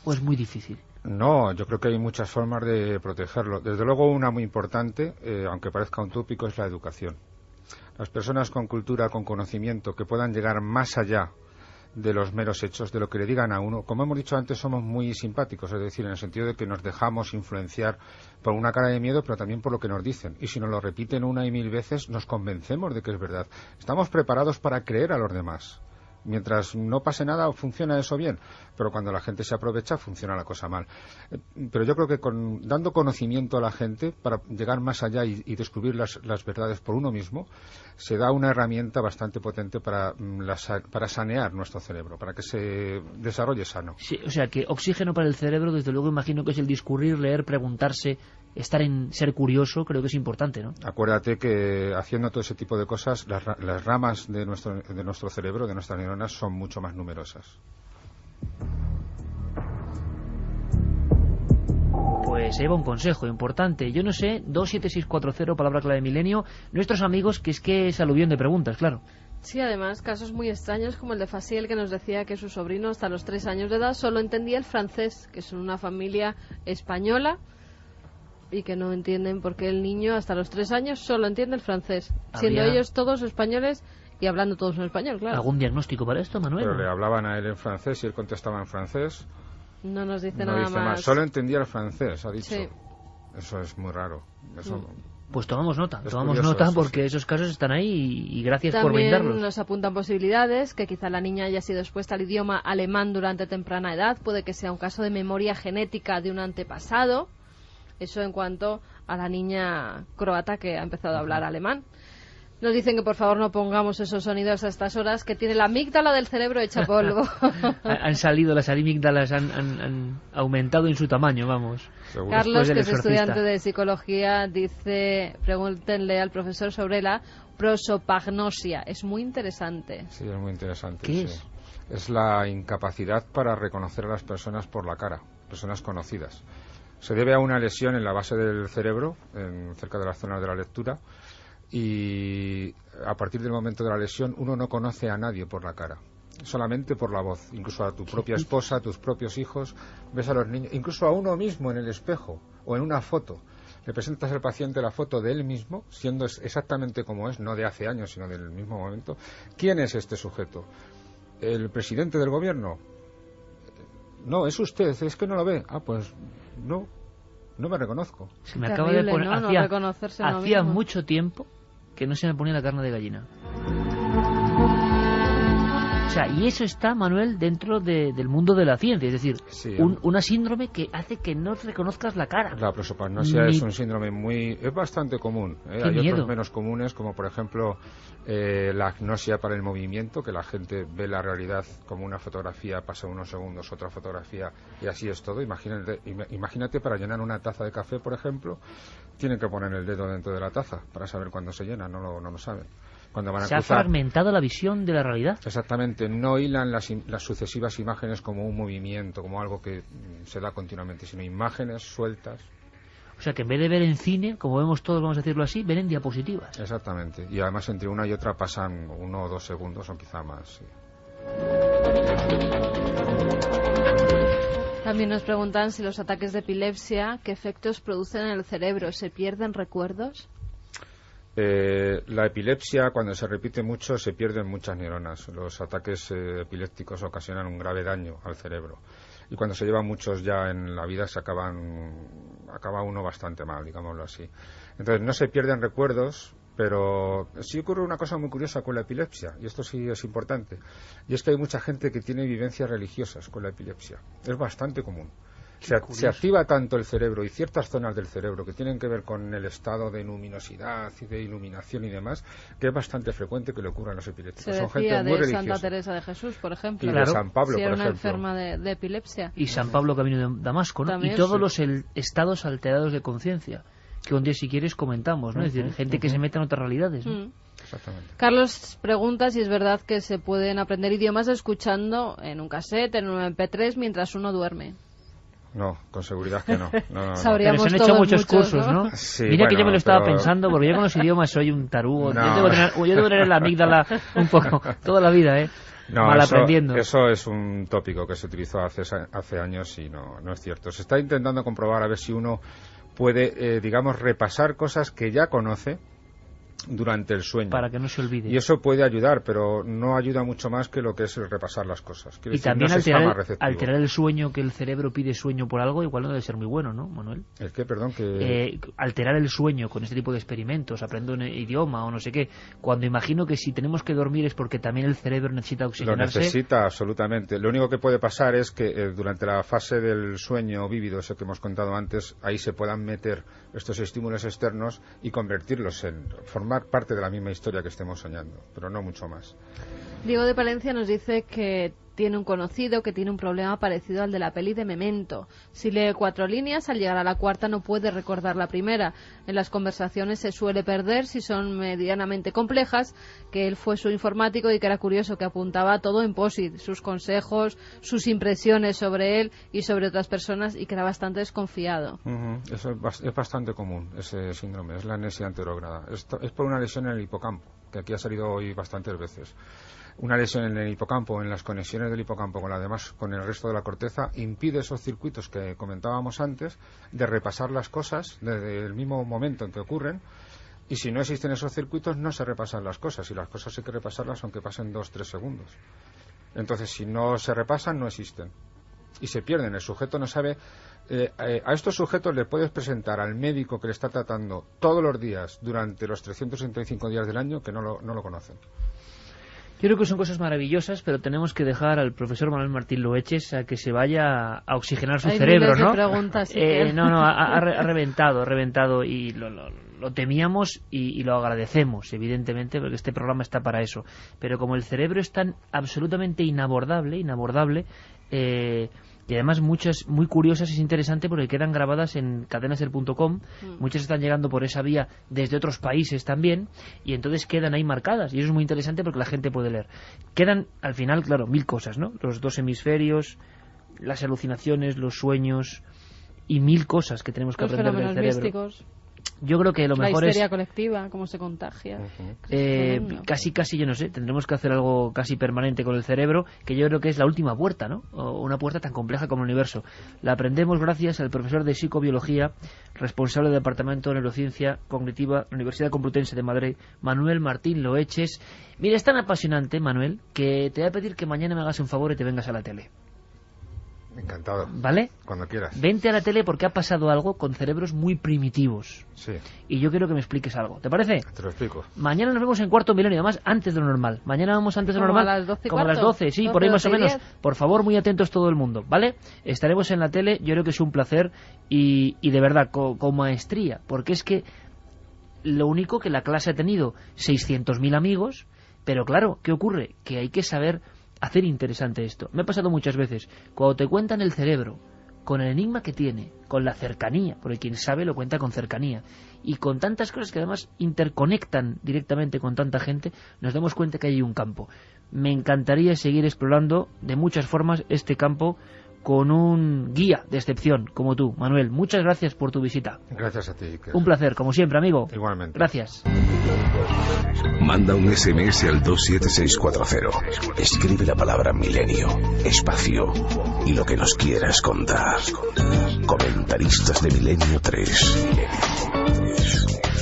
¿O es muy difícil? No, yo creo que hay muchas formas de protegerlo. Desde luego una muy importante, aunque parezca un tópico, es la educación. Las personas con cultura, con conocimiento, que puedan llegar más allá de los meros hechos, de lo que le digan a uno. Como hemos dicho antes, somos muy simpáticos, es decir, en el sentido de que nos dejamos influenciar por una cara de miedo, pero también por lo que nos dicen. Y si nos lo repiten una y mil veces, nos convencemos de que es verdad. Estamos preparados para creer a los demás. Mientras no pase nada, funciona eso bien, pero cuando la gente se aprovecha, funciona la cosa mal. Pero yo creo que dando conocimiento a la gente para llegar más allá y descubrir las verdades por uno mismo, se da una herramienta bastante potente para sanear nuestro cerebro, para que se desarrolle sano. Sí, o sea, que oxígeno para el cerebro, desde luego imagino que es el discurrir, leer, preguntarse, ser curioso, creo que es importante, ¿no? Acuérdate que haciendo todo ese tipo de cosas, las ramas de nuestro cerebro, de nuestras neuronas, son mucho más numerosas. Pues lleva un consejo importante. Yo no sé, 27640, palabra clave milenio, nuestros amigos, que es que es aluvión de preguntas, claro. Sí, además, casos muy extraños como el de Faciel, que nos decía que su sobrino hasta los 3 años de edad solo entendía el francés, que es una familia española, y que no entienden por qué el niño hasta los 3 años solo entiende el francés, siendo ellos todos españoles y hablando todos en español, claro. ¿Algún diagnóstico para esto, Manuel? Pero le hablaban a él en francés y él contestaba en francés. No nos dice nada más. Solo entendía el francés, ha dicho. Sí. Eso es muy raro. Pues tomamos nota, curioso, porque esos casos están ahí y gracias también por brindarlos. También nos apuntan posibilidades, que quizá la niña haya sido expuesta al idioma alemán durante temprana edad, puede que sea un caso de memoria genética de un antepasado. Eso en cuanto a la niña croata que ha empezado a hablar alemán. Nos dicen que por favor no pongamos esos sonidos a estas horas, que tiene la amígdala del cerebro hecha polvo. Han salido, las amígdalas han aumentado en su tamaño, vamos. Seguro. Carlos, que es estudiante de psicología, dice, pregúntenle al profesor sobre la prosopagnosia. Es muy interesante. Sí, es muy interesante. ¿Qué es? Es la incapacidad para reconocer a las personas por la cara, personas conocidas. Se debe a una lesión en la base del cerebro, cerca de las zonas de la lectura, y a partir del momento de la lesión uno no conoce a nadie por la cara, solamente por la voz, incluso a tu propia esposa, a tus propios hijos, ves a los niños, incluso a uno mismo en el espejo o en una foto. Le presentas al paciente la foto de él mismo, siendo exactamente como es, no de hace años, sino del mismo momento. ¿Quién es este sujeto? ¿El presidente del gobierno? No, es usted, es que no lo ve. Ah, pues no me reconozco. Se me acaba de poner, ¿no? hacía mucho tiempo que no se me ponía la carne de gallina. O sea, y eso está, Manuel, dentro del mundo de la ciencia, es decir, sí, una síndrome que hace que no reconozcas la cara. La prosopagnosia es un síndrome es bastante común. Hay miedo. Otros menos comunes, como por ejemplo la agnosia para el movimiento, que la gente ve la realidad como una fotografía, pasa unos segundos, otra fotografía, y así es todo. Imagínate para llenar una taza de café, por ejemplo, tienen que poner el dedo dentro de la taza para saber cuándo se llena, no lo saben. Se ha fragmentado la visión de la realidad. Exactamente, no hilan las sucesivas imágenes como un movimiento, como algo que se da continuamente, sino imágenes sueltas. O sea que en vez de ver en cine, como vemos todos, vamos a decirlo así, ven en diapositivas. Exactamente, y además entre una y otra pasan 1 o 2 segundos o quizá más. Sí. También nos preguntan si los ataques de epilepsia, ¿qué efectos producen en el cerebro? ¿Se pierden recuerdos? La epilepsia, cuando se repite mucho, se pierden muchas neuronas. Los ataques epilépticos ocasionan un grave daño al cerebro. Y cuando se llevan muchos ya en la vida, acaba uno bastante mal, digámoslo así. Entonces, no se pierden recuerdos, pero sí ocurre una cosa muy curiosa con la epilepsia, y esto sí es importante. Y es que hay mucha gente que tiene vivencias religiosas con la epilepsia. Es bastante común. Se activa tanto el cerebro y ciertas zonas del cerebro que tienen que ver con el estado de luminosidad y de iluminación y demás, que es bastante frecuente que le ocurra a los epilépticos. Se decía de Santa Teresa de Jesús, por ejemplo. Y de San Pablo, si por era ejemplo. Una enferma de epilepsia. Y San Pablo, camino de Damasco, ¿no? También, y todos los estados alterados de conciencia, que un día, si quieres, comentamos, ¿no? Es decir, gente que se mete en otras realidades, ¿no? Exactamente. Carlos pregunta si es verdad que se pueden aprender idiomas escuchando en un cassette, en un MP3, mientras uno duerme. No, con seguridad que no. Sabríamos pero se han hecho muchos cursos, ¿no? Sí, Mira, bueno, que yo me lo estaba pensando, porque yo con los idiomas soy un tarugo. No. Yo debo tener la amígdala un poco toda la vida, ¿eh? No, eso es un tópico que se utilizó hace años y no es cierto. Se está intentando comprobar a ver si uno puede, digamos, repasar cosas que ya conoce durante el sueño. Para que no se olvide. Y eso puede ayudar, pero no ayuda mucho más que lo que es el repasar las cosas. Y también alterar el sueño, que el cerebro pide sueño por algo, igual no debe ser muy bueno, ¿no, Manuel? ¿El qué? Perdón, alterar el sueño con este tipo de experimentos, aprendo un idioma o no sé qué, cuando imagino que si tenemos que dormir es porque también el cerebro necesita oxigenarse. Lo necesita, absolutamente. Lo único que puede pasar es que durante la fase del sueño vívido, ese que hemos contado antes, ahí se puedan meter estos estímulos externos y convertirlos en formar parte de la misma historia que estemos soñando, pero no mucho más. Diego de Palencia nos dice que tiene un conocido que tiene un problema parecido al de la peli de Memento. Si lee 4 líneas, al llegar a la 4ª no puede recordar la primera. En las conversaciones se suele perder si son medianamente complejas, que él fue su informático y que era curioso que apuntaba todo en POSIT, sus consejos, sus impresiones sobre él y sobre otras personas, y que era bastante desconfiado. Eso es bastante común, ese síndrome, es la amnesia anterograda. Es por una lesión en el hipocampo, que aquí ha salido hoy bastantes veces. Una lesión en el hipocampo, en las conexiones del hipocampo con el resto de la corteza, impide esos circuitos que comentábamos antes de repasar las cosas desde el mismo momento en que ocurren, y si no existen esos circuitos no se repasan las cosas, y las cosas hay que repasarlas aunque pasen 2-3 segundos. Entonces, si no se repasan, no existen y se pierden. El sujeto no sabe. A estos sujetos le puedes presentar al médico que le está tratando todos los días durante los 365 días del año que no lo conocen. Yo creo que son cosas maravillosas, pero tenemos que dejar al profesor Manuel Martín Loeches a que se vaya a oxigenar su cerebro, ¿no? Ha reventado y lo temíamos y lo agradecemos, evidentemente, porque este programa está para eso. Pero como el cerebro es tan absolutamente inabordable, y además muchas muy curiosas, es interesante porque quedan grabadas en cadenaser.com, muchas están llegando por esa vía desde otros países también, y entonces quedan ahí marcadas, y eso es muy interesante porque la gente puede leer. Quedan, al final, claro, 1000 cosas, ¿no? Los 2 hemisferios, las alucinaciones, los sueños, y 1000 cosas que tenemos que aprender del cerebro. Místicos. Yo creo que lo mejor es... La histeria colectiva, cómo se contagia. Casi, yo no sé, tendremos que hacer algo casi permanente con el cerebro, que yo creo que es la última puerta, ¿no? O una puerta tan compleja como el universo. La aprendemos gracias al profesor de psicobiología, responsable del Departamento de Neurociencia Cognitiva de la Universidad Complutense de Madrid, Manuel Martín Loeches. Mira, es tan apasionante, Manuel, que te voy a pedir que mañana me hagas un favor y te vengas a la tele. Encantado. ¿Vale? Cuando quieras. Vente a la tele porque ha pasado algo con cerebros muy primitivos. Sí. Y yo quiero que me expliques algo. ¿Te parece? Te lo explico. Mañana nos vemos en Cuarto Milenio, además antes de lo normal. Mañana vamos antes de lo normal. ¿Como a las 12 y como a las 12, sí, 12, por ahí más o menos. 10. Por favor, muy atentos todo el mundo, ¿vale? Estaremos en la tele, yo creo que es un placer y de verdad, con maestría. Porque es que lo único que la clase ha tenido 600.000 amigos, pero claro, ¿qué ocurre? Que hay que saber hacer interesante esto. Me ha pasado muchas veces. Cuando te cuentan el cerebro, con el enigma que tiene, con la cercanía, porque quien sabe lo cuenta con cercanía, y con tantas cosas que además interconectan directamente con tanta gente, nos damos cuenta que hay un campo. Me encantaría seguir explorando de muchas formas este campo con un guía de excepción como tú, Manuel. Muchas gracias por tu visita. Gracias a ti, Iker. Un placer, como siempre, amigo. Igualmente. Gracias. Manda un SMS al 27640. Escribe la palabra milenio, espacio y lo que nos quieras contar. Comentaristas de Milenio 3.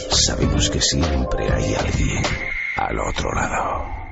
Sabemos que siempre hay alguien al otro lado.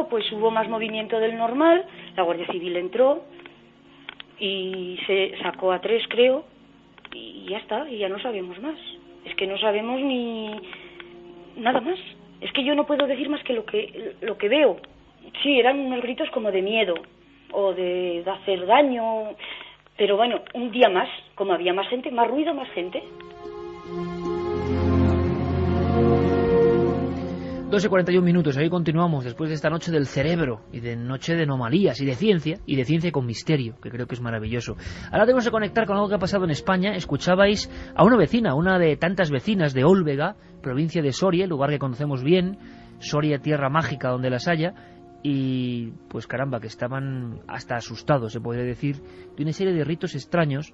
Pues hubo más movimiento del normal, la Guardia Civil entró y se sacó a 3, creo, y ya está, y ya no sabemos más. Es que no sabemos ni nada más. Es que yo no puedo decir más que lo que veo. Sí, eran unos gritos como de miedo, o de hacer daño. Pero bueno, un día más, como había más gente, más ruido, más gente. 12:41, ahí continuamos después de esta noche del cerebro y de noche de anomalías y de ciencia con misterio, que creo que es maravilloso. Ahora tenemos que conectar con algo que ha pasado en España. Escuchabais a una vecina, una de tantas vecinas de Ólvega, provincia de Soria, lugar que conocemos bien, Soria, tierra mágica donde las haya, y pues caramba, que estaban hasta asustados, se podría decir, de una serie de ritos extraños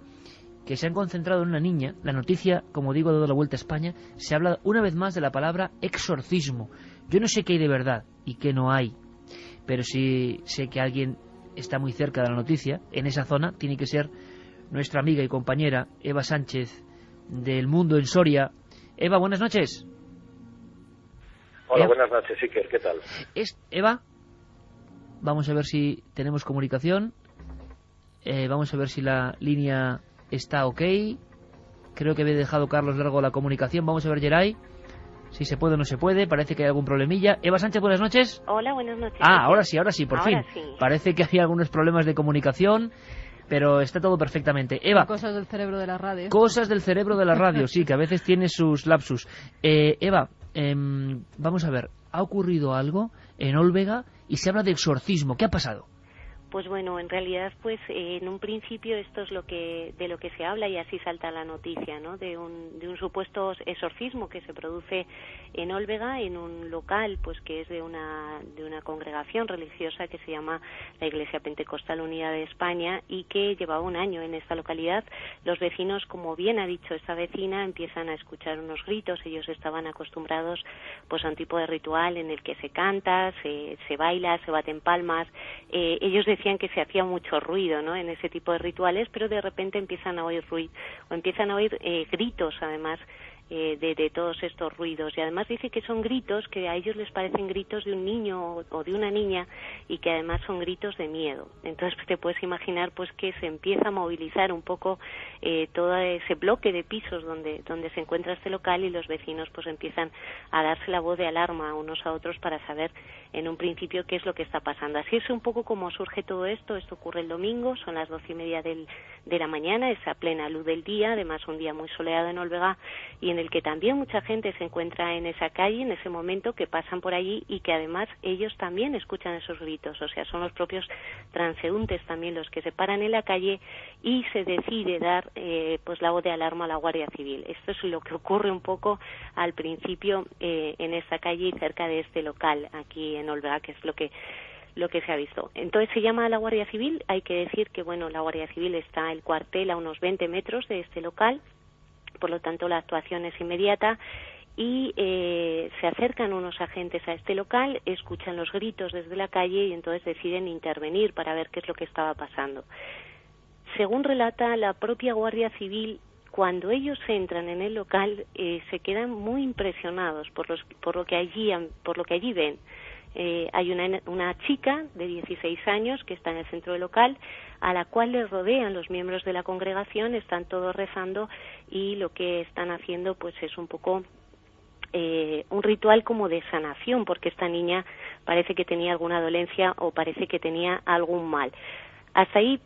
que se han concentrado en una niña. La noticia, como digo, ha dado la vuelta a España. Se habla una vez más de la palabra exorcismo. Yo no sé qué hay de verdad y qué no hay, pero sí sé que alguien está muy cerca de la noticia. En esa zona tiene que ser nuestra amiga y compañera Eva Sánchez, del Mundo en Soria. Eva, buenas noches. Hola, buenas noches, Iker, ¿qué tal? Eva, vamos a ver si tenemos comunicación. Vamos a ver si la línea está ok. Creo que había dejado Carlos largo la comunicación. Vamos a ver, Geray, si se puede o no se puede. Parece que hay algún problemilla. Eva Sánchez, buenas noches. Hola, buenas noches. Ahora sí, por fin. Sí. Parece que había algunos problemas de comunicación, pero está todo perfectamente. Eva. Cosas del cerebro de la radio. Cosas del cerebro de la radio, sí, que a veces tiene sus lapsus. Eva, vamos a ver. Ha ocurrido algo en Ólvega y se habla de exorcismo. ¿Qué ha pasado? Pues bueno, en realidad, pues en un principio esto es de lo que se habla y así salta la noticia, ¿no? De un supuesto exorcismo que se produce en Ólvega, en un local, pues que es de una congregación religiosa que se llama la Iglesia Pentecostal Unida de España y que llevaba un año en esta localidad. Los vecinos, como bien ha dicho esta vecina, empiezan a escuchar unos gritos. Ellos estaban acostumbrados, pues, a un tipo de ritual en el que se canta, se baila, se baten palmas. Ellos decían que se hacía mucho ruido, ¿no?, en ese tipo de rituales, pero de repente empiezan a oír ruido, o empiezan a oír gritos, además, de todos estos ruidos. Y además dice que son gritos que a ellos les parecen gritos de un niño o de una niña y que además son gritos de miedo. Entonces te puedes imaginar pues que se empieza a movilizar un poco todo ese bloque de pisos donde se encuentra este local, y los vecinos pues empiezan a darse la voz de alarma unos a otros para saber en un principio qué es lo que está pasando. Así es un poco como surge todo esto. Esto ocurre el domingo, son las 12:30 de la mañana, es a plena luz del día, además un día muy soleado en Ólvega, y en el que también mucha gente se encuentra en esa calle, en ese momento, que pasan por allí y que además ellos también escuchan esos gritos. O sea, son los propios transeúntes también los que se paran en la calle y se decide dar pues la voz de alarma a la Guardia Civil. Esto es lo que ocurre un poco al principio en esta calle y cerca de este local aquí en Ólvega, que es lo que se ha visto. Entonces se llama a la Guardia Civil. Hay que decir que, bueno, la Guardia Civil está el cuartel a unos 20 metros de este local, por lo tanto la actuación es inmediata, y se acercan unos agentes a este local, escuchan los gritos desde la calle y entonces deciden intervenir para ver qué es lo que estaba pasando. Según relata la propia Guardia Civil, cuando ellos entran en el local se quedan muy impresionados por lo que allí ven. Hay una chica de 16 años que está en el centro del local, a la cual les rodean los miembros de la congregación, están todos rezando, y lo que están haciendo pues es un poco un ritual como de sanación, porque esta niña parece que tenía alguna dolencia o parece que tenía algún mal. Hasta ahí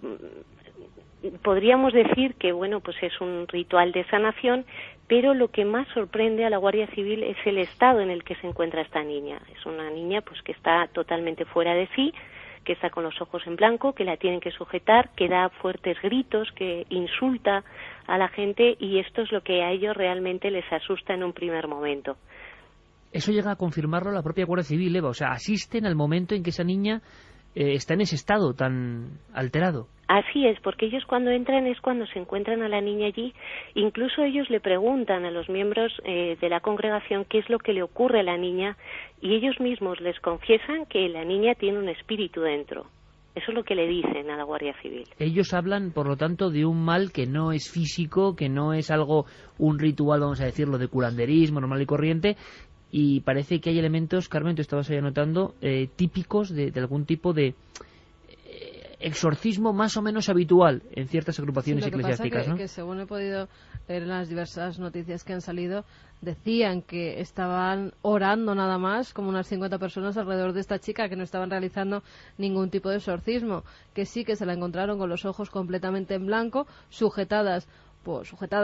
podríamos decir que, bueno, pues es un ritual de sanación, pero lo que más sorprende a la Guardia Civil es el estado en el que se encuentra esta niña. Es una niña pues que está totalmente fuera de sí, que está con los ojos en blanco, que la tienen que sujetar, que da fuertes gritos, que insulta a la gente, y esto es lo que a ellos realmente les asusta en un primer momento. Eso llega a confirmarlo la propia Guardia Civil, Eva. O sea, asisten al momento en que esa niña está en ese estado tan alterado. Así es, porque ellos cuando entran es cuando se encuentran a la niña allí. Incluso ellos le preguntan a los miembros de la congregación qué es lo que le ocurre a la niña, y ellos mismos les confiesan que la niña tiene un espíritu dentro. Eso es lo que le dicen a la Guardia Civil. Ellos hablan, por lo tanto, de un mal que no es físico, que no es algo, un ritual, vamos a decirlo, de curanderismo normal y corriente, y parece que hay elementos, Carmen, tú estabas ahí anotando, típicos de algún tipo de exorcismo más o menos habitual en ciertas agrupaciones eclesiásticas, ¿no? Que según he podido leer en las diversas noticias que han salido, decían que estaban orando nada más, como unas 50 personas alrededor de esta chica, que no estaban realizando ningún tipo de exorcismo, que sí que se la encontraron con los ojos completamente en blanco, sujetada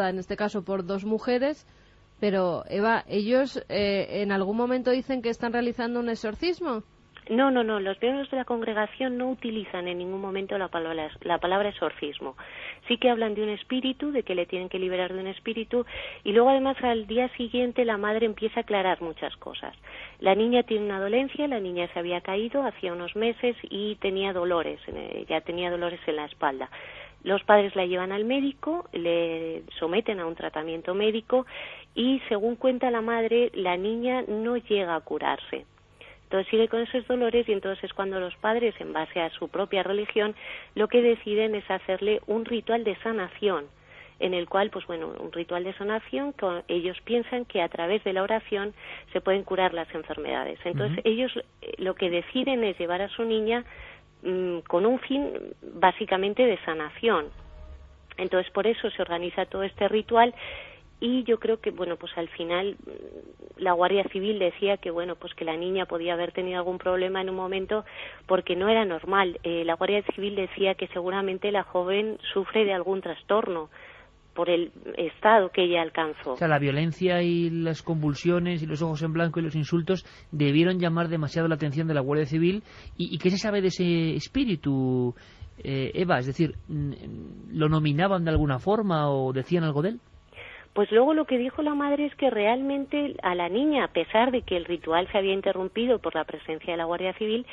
en este caso por 2 mujeres. Pero, Eva, ¿ellos en algún momento dicen que están realizando un exorcismo? No, los miembros de la congregación no utilizan en ningún momento la palabra exorcismo. Sí que hablan de un espíritu, de que le tienen que liberar de un espíritu, y luego además al día siguiente la madre empieza a aclarar muchas cosas. La niña tiene una dolencia, la niña se había caído hacía unos meses y tenía dolores, ya tenía dolores en la espalda. Los padres la llevan al médico, le someten a un tratamiento médico y, según cuenta la madre, la niña no llega a curarse. Entonces sigue con esos dolores y entonces es cuando los padres, en base a su propia religión, lo que deciden es hacerle un ritual de sanación, en el cual, pues bueno, un ritual de sanación que ellos piensan que a través de la oración se pueden curar las enfermedades. Entonces ellos lo que deciden es llevar a su niña con un fin básicamente de sanación. Entonces por eso se organiza todo este ritual. Y yo creo que, bueno, pues al final la Guardia Civil decía que, bueno, pues que la niña podía haber tenido algún problema en un momento porque no era normal. La Guardia Civil decía que seguramente la joven sufre de algún trastorno por el estado que ella alcanzó. O sea, la violencia y las convulsiones y los ojos en blanco y los insultos debieron llamar demasiado la atención de la Guardia Civil. ¿Y qué se sabe de ese espíritu, Eva? Es decir, ¿lo nominaban de alguna forma o decían algo de él? Pues luego lo que dijo la madre es que realmente a la niña, a pesar de que el ritual se había interrumpido por la presencia de la Guardia Civil,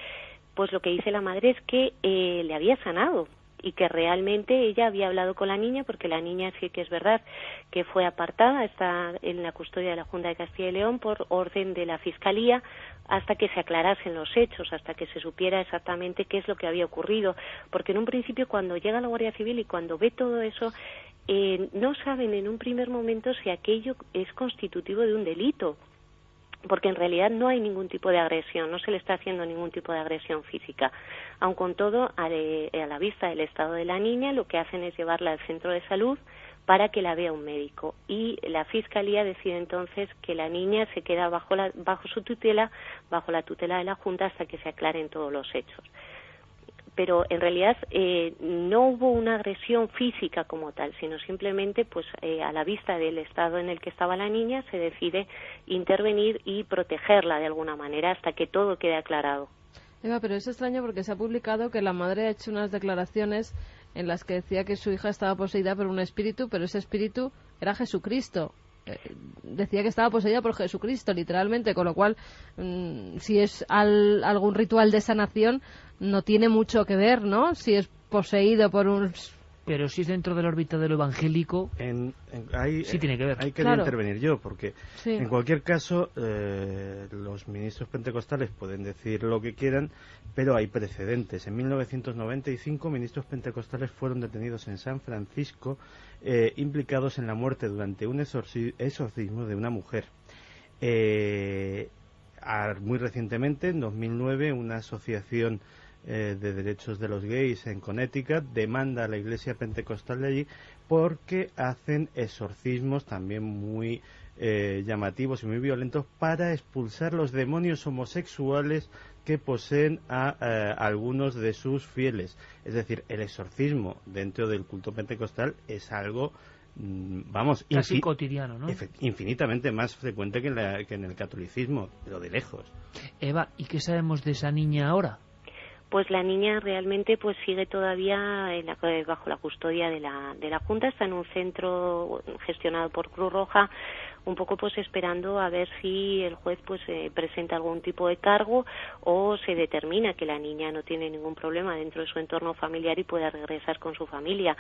pues lo que dice la madre es que le había sanado y que realmente ella había hablado con la niña, porque la niña sí que es verdad que fue apartada, está en la custodia de la Junta de Castilla y León por orden de la Fiscalía hasta que se aclarasen los hechos, hasta que se supiera exactamente qué es lo que había ocurrido, porque en un principio cuando llega la Guardia Civil y cuando ve todo eso, no saben en un primer momento si aquello es constitutivo de un delito, porque en realidad no hay ningún tipo de agresión, no se le está haciendo ningún tipo de agresión física. Aun con todo, a la vista del estado de la niña, lo que hacen es llevarla al centro de salud para que la vea un médico. Y la Fiscalía decide entonces que la niña se queda bajo su tutela, bajo la tutela de la Junta, hasta que se aclaren todos los hechos. Pero en realidad no hubo una agresión física como tal, sino simplemente pues a la vista del estado en el que estaba la niña se decide intervenir y protegerla de alguna manera hasta que todo quede aclarado. Eva, pero es extraño porque se ha publicado que la madre ha hecho unas declaraciones en las que decía que su hija estaba poseída por un espíritu, pero ese espíritu era Jesucristo. Decía que estaba poseída por Jesucristo, literalmente, con lo cual, si es algún ritual de sanación, no tiene mucho que ver, ¿no? Si es poseído por un... Pero si es dentro de la órbita de lo evangélico, sí tiene que ver. Ahí quería intervenir yo, porque en cualquier caso los ministros pentecostales pueden decir lo que quieran, pero hay precedentes. En 1995 ministros pentecostales fueron detenidos en San Francisco implicados en la muerte durante un exorcismo de una mujer. Muy recientemente, en 2009, una asociación de derechos de los gays en Connecticut demanda a la iglesia pentecostal de allí porque hacen exorcismos también muy llamativos y muy violentos para expulsar los demonios homosexuales que poseen a algunos de sus fieles. Es decir, el exorcismo dentro del culto pentecostal es algo, casi cotidiano, ¿no? Infinitamente más frecuente que en el catolicismo, pero de lejos. Eva, ¿y qué sabemos de esa niña ahora? Pues la niña realmente pues sigue todavía bajo la custodia de la Junta, está en un centro gestionado por Cruz Roja, un poco pues esperando a ver si el juez pues presenta algún tipo de cargo o se determina que la niña no tiene ningún problema dentro de su entorno familiar y pueda regresar con su familia.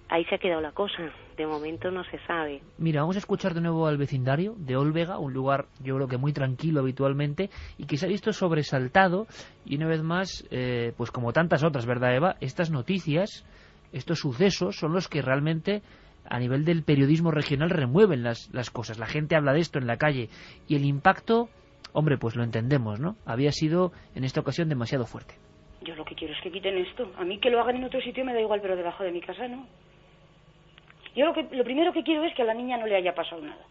Ahí se ha quedado la cosa, de momento no se sabe. Mira, vamos a escuchar de nuevo al vecindario de Olvega, un lugar yo creo que muy tranquilo habitualmente y que se ha visto sobresaltado y una vez más, pues como tantas otras, ¿verdad, Eva? Estas noticias, estos sucesos son los que realmente a nivel del periodismo regional remueven las cosas. La gente habla de esto en la calle y el impacto, hombre, pues lo entendemos, ¿no? Había sido en esta ocasión demasiado fuerte. Yo lo que quiero es que quiten esto. A mí que lo hagan en otro sitio me da igual, pero debajo de mi casa no. Yo lo primero que quiero es que a la niña no le haya pasado nada.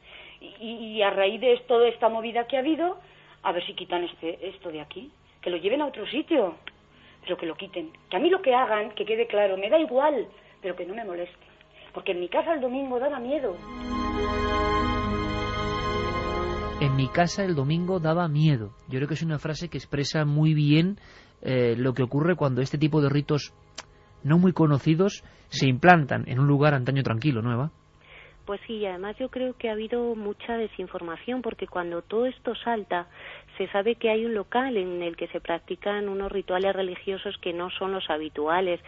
Y a raíz de toda esta movida que ha habido, a ver si quitan esto de aquí. Que lo lleven a otro sitio, pero que lo quiten. Que a mí lo que hagan, que quede claro, me da igual, pero que no me moleste. Porque en mi casa el domingo daba miedo. En mi casa el domingo daba miedo. Yo creo que es una frase que expresa muy bien lo que ocurre cuando este tipo de ritos no muy conocidos se implantan en un lugar antaño tranquilo, ¿no, Eva? Pues sí, y además yo creo que ha habido mucha desinformación, porque cuando todo esto salta, se sabe que hay un local en el que se practican unos rituales religiosos que no son los habituales.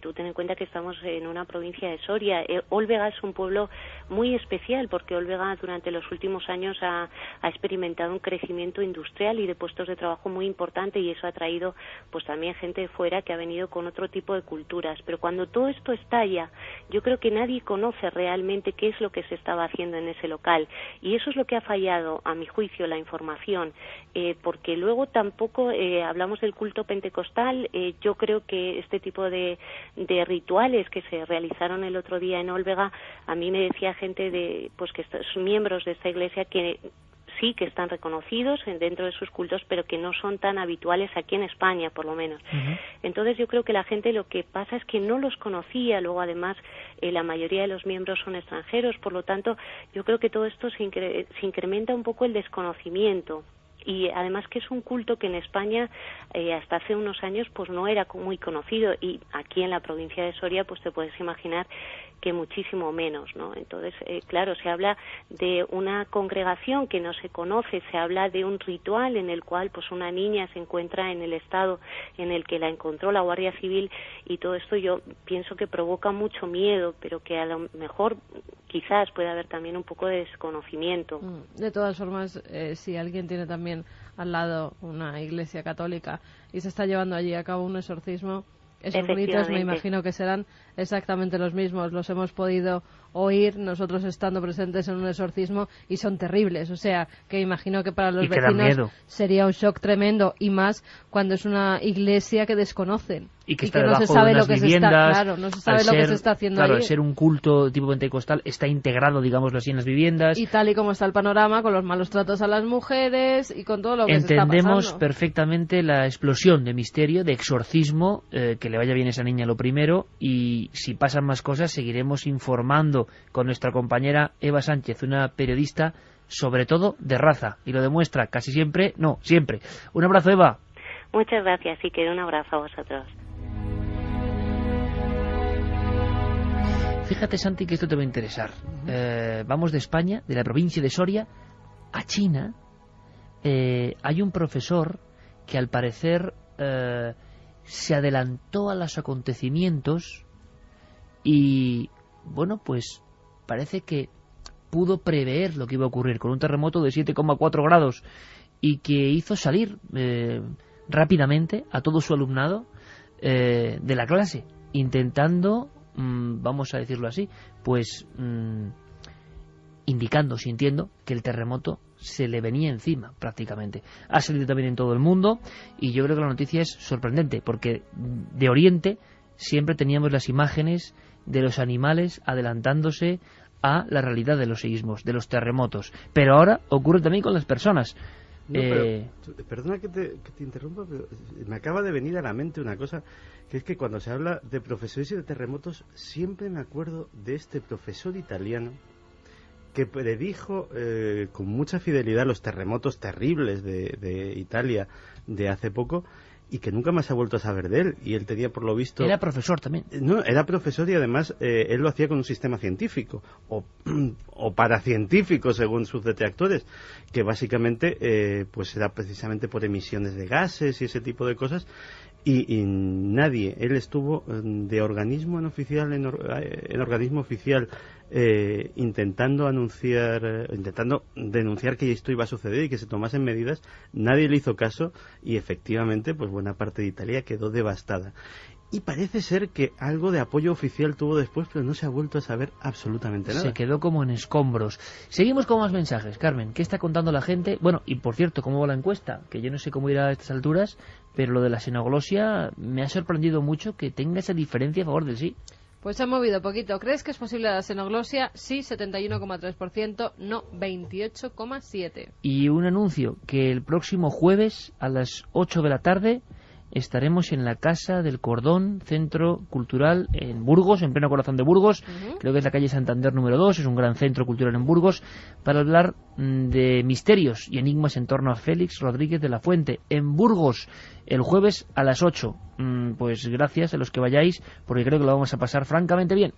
Tú ten en cuenta que estamos en una provincia de Soria. Olvega es un pueblo muy especial, porque Olvega durante los últimos años ha experimentado un crecimiento industrial y de puestos de trabajo muy importante, y eso ha traído pues también gente de fuera que ha venido con otro tipo de culturas. Pero cuando todo esto estalla, yo creo que nadie conoce realmente qué es lo que se estaba haciendo en ese local, y eso es lo que ha fallado, a mi juicio, la información, porque luego tampoco hablamos del culto pentecostal. Yo creo que este tipo de rituales que se realizaron el otro día en Olvega, a mí me decía gente que son miembros de esta iglesia que sí que están reconocidos dentro de sus cultos, pero que no son tan habituales aquí en España, por lo menos. Uh-huh. Entonces yo creo que la gente lo que pasa es que no los conocía. Luego, además, la mayoría de los miembros son extranjeros, por lo tanto, yo creo que todo esto se incrementa un poco el desconocimiento. Y además que es un culto que en España hasta hace unos años pues no era muy conocido, y aquí en la provincia de Soria pues te puedes imaginar que muchísimo menos, ¿no? Entonces, claro, se habla de una congregación que no se conoce, se habla de un ritual en el cual pues una niña se encuentra en el estado en el que la encontró la Guardia Civil, y todo esto yo pienso que provoca mucho miedo, pero que a lo mejor quizás puede haber también un poco de desconocimiento. De todas formas, si alguien tiene también al lado una iglesia católica y se está llevando allí a cabo un exorcismo, esos ritos me imagino que serán exactamente los mismos. Los hemos podido oír nosotros estando presentes en un exorcismo y son terribles. O sea, que imagino que para los vecinos sería un shock tremendo, y más cuando es una iglesia que desconocen. Y que no se sabe lo que no se sabe lo que se está haciendo allí. Claro, al ser un culto tipo pentecostal está integrado, digámoslo así, en las viviendas. Y tal y como está el panorama, con los malos tratos a las mujeres y con todo lo que se está pasando. Entendemos perfectamente la explosión de misterio, de exorcismo, que le vaya bien a esa niña lo primero, y si pasan más cosas seguiremos informando con nuestra compañera Eva Sánchez, una periodista sobre todo de raza, y lo demuestra casi siempre, no, siempre. Un abrazo, Eva. Muchas gracias, y que un abrazo a vosotros. Fíjate, Santi, que esto te va a interesar. Vamos de España, de la provincia de Soria, a China. Hay un profesor que al parecer se adelantó a los acontecimientos y, bueno, pues parece que pudo prever lo que iba a ocurrir con un terremoto de 7,4 grados y que hizo salir rápidamente a todo su alumnado de la clase, intentando, vamos a decirlo así, pues indicando, sintiendo que el terremoto se le venía encima prácticamente. Ha salido también en todo el mundo, y yo creo que la noticia es sorprendente, porque de Oriente siempre teníamos las imágenes de los animales adelantándose a la realidad de los seísmos, de los terremotos, pero ahora ocurre también con las personas. No, pero, perdona que te interrumpa, pero me acaba de venir a la mente una cosa, que es que cuando se habla de profesores y de terremotos, siempre me acuerdo de este profesor italiano que predijo con mucha fidelidad los terremotos terribles de Italia de hace poco, y que nunca más se ha vuelto a saber de él. Y él tenía, por lo visto... Era profesor también. No, era profesor, y además él lo hacía con un sistema científico, o paracientífico, según sus detractores, que básicamente pues era precisamente por emisiones de gases y ese tipo de cosas, y nadie, él estuvo de organismo en organismo oficial, intentando denunciar que esto iba a suceder y que se tomasen medidas. Nadie le hizo caso, y efectivamente pues buena parte de Italia quedó devastada. y parece ser que algo de apoyo oficial tuvo después, pero no se ha vuelto a saber absolutamente nada. Se quedó como en escombros. Seguimos con más mensajes. Carmen, ¿qué está contando la gente? Bueno, y por cierto, ¿cómo va la encuesta? Que yo no sé cómo irá a estas alturas, pero lo de la xenoglosia me ha sorprendido mucho que tenga esa diferencia a favor del sí. Pues se ha movido poquito. ¿Crees que es posible la xenoglosia? Sí, 71,3%, no 28,7%. Y un anuncio, que el próximo jueves a las 8 de la tarde estaremos en la Casa del Cordón, Centro Cultural en Burgos, en pleno corazón de Burgos. Creo que es la calle Santander número 2, es un gran centro cultural en Burgos, para hablar de misterios y enigmas en torno a Félix Rodríguez de la Fuente, en Burgos, el jueves a las 8. Pues gracias a los que vayáis, porque creo que lo vamos a pasar francamente bien.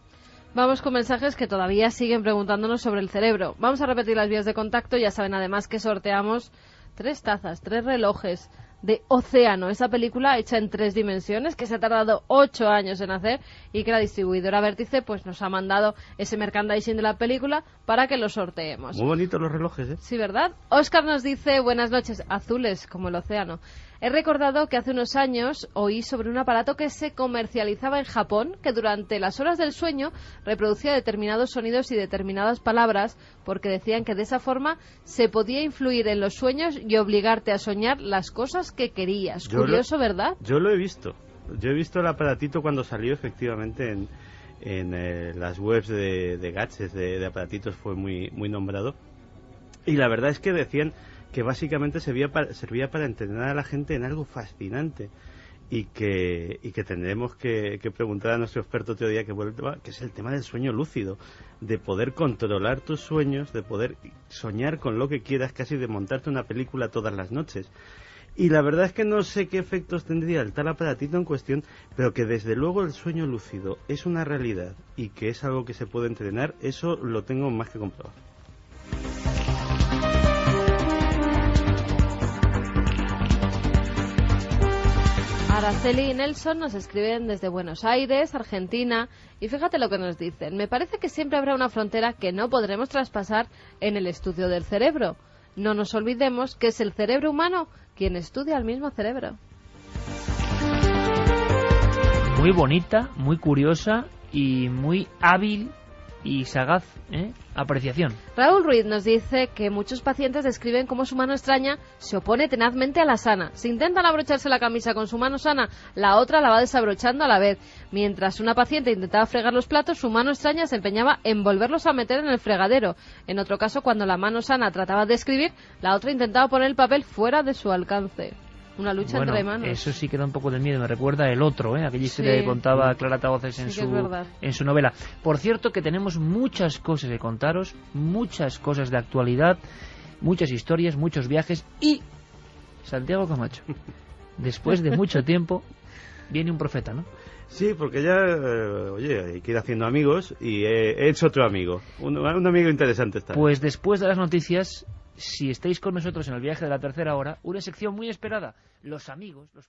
Vamos con mensajes que todavía siguen preguntándonos sobre el cerebro. Vamos a repetir las vías de contacto. Ya saben además que sorteamos 3 tazas, 3 relojes de Océano, esa película hecha en 3 dimensiones que se ha tardado 8 años en hacer y que la distribuidora Vértice pues nos ha mandado ese merchandising de la película para que lo sorteemos. Muy bonitos los relojes, ¿eh? Sí, ¿verdad? Óscar nos dice, buenas noches, azules como el océano. He recordado que hace unos años oí sobre un aparato que se comercializaba en Japón que durante las horas del sueño reproducía determinados sonidos y determinadas palabras porque decían que de esa forma se podía influir en los sueños y obligarte a soñar las cosas que querías. Curioso, ¿verdad? Yo lo he visto. Yo he visto el aparatito cuando salió efectivamente en las webs de gadgets, de aparatitos, fue muy nombrado. Y la verdad es que decían que básicamente servía para entrenar a la gente en algo fascinante y que tendremos que preguntar a nuestro experto otro día que es el tema del sueño lúcido, de poder controlar tus sueños, de poder soñar con lo que quieras, casi de montarte una película todas las noches. Y la verdad es que no sé qué efectos tendría el tal aparatito en cuestión, pero que desde luego el sueño lúcido es una realidad y que es algo que se puede entrenar, eso lo tengo más que comprobado. Araceli y Nelson nos escriben desde Buenos Aires, Argentina, y fíjate lo que nos dicen. Me parece que siempre habrá una frontera que no podremos traspasar en el estudio del cerebro. No nos olvidemos que es el cerebro humano quien estudia el mismo cerebro. Muy bonita, muy curiosa y muy hábil y sagaz apreciación. Raúl Ruiz nos dice que muchos pacientes describen cómo su mano extraña se opone tenazmente a la sana. Si intentan abrocharse la camisa con su mano sana, la otra la va desabrochando a la vez. Mientras una paciente intentaba fregar los platos, su mano extraña se empeñaba en volverlos a meter en el fregadero. En otro caso, cuando la mano sana trataba de escribir, la otra intentaba poner el papel fuera de su alcance. Una lucha entre manos. Eso sí que da un poco de miedo. Me recuerda a El Otro, aquella historia que contaba Clara Tavoces en su novela. Por cierto, que tenemos muchas cosas que contaros, muchas cosas de actualidad, muchas historias, muchos viajes y Santiago Camacho. Después de mucho tiempo viene un profeta, ¿no? Sí, porque ya, hay que ir haciendo amigos y he hecho otro amigo. Un amigo interesante está. Pues después de las noticias, si estáis con nosotros en el viaje de la tercera hora, una sección muy esperada, los amigos, los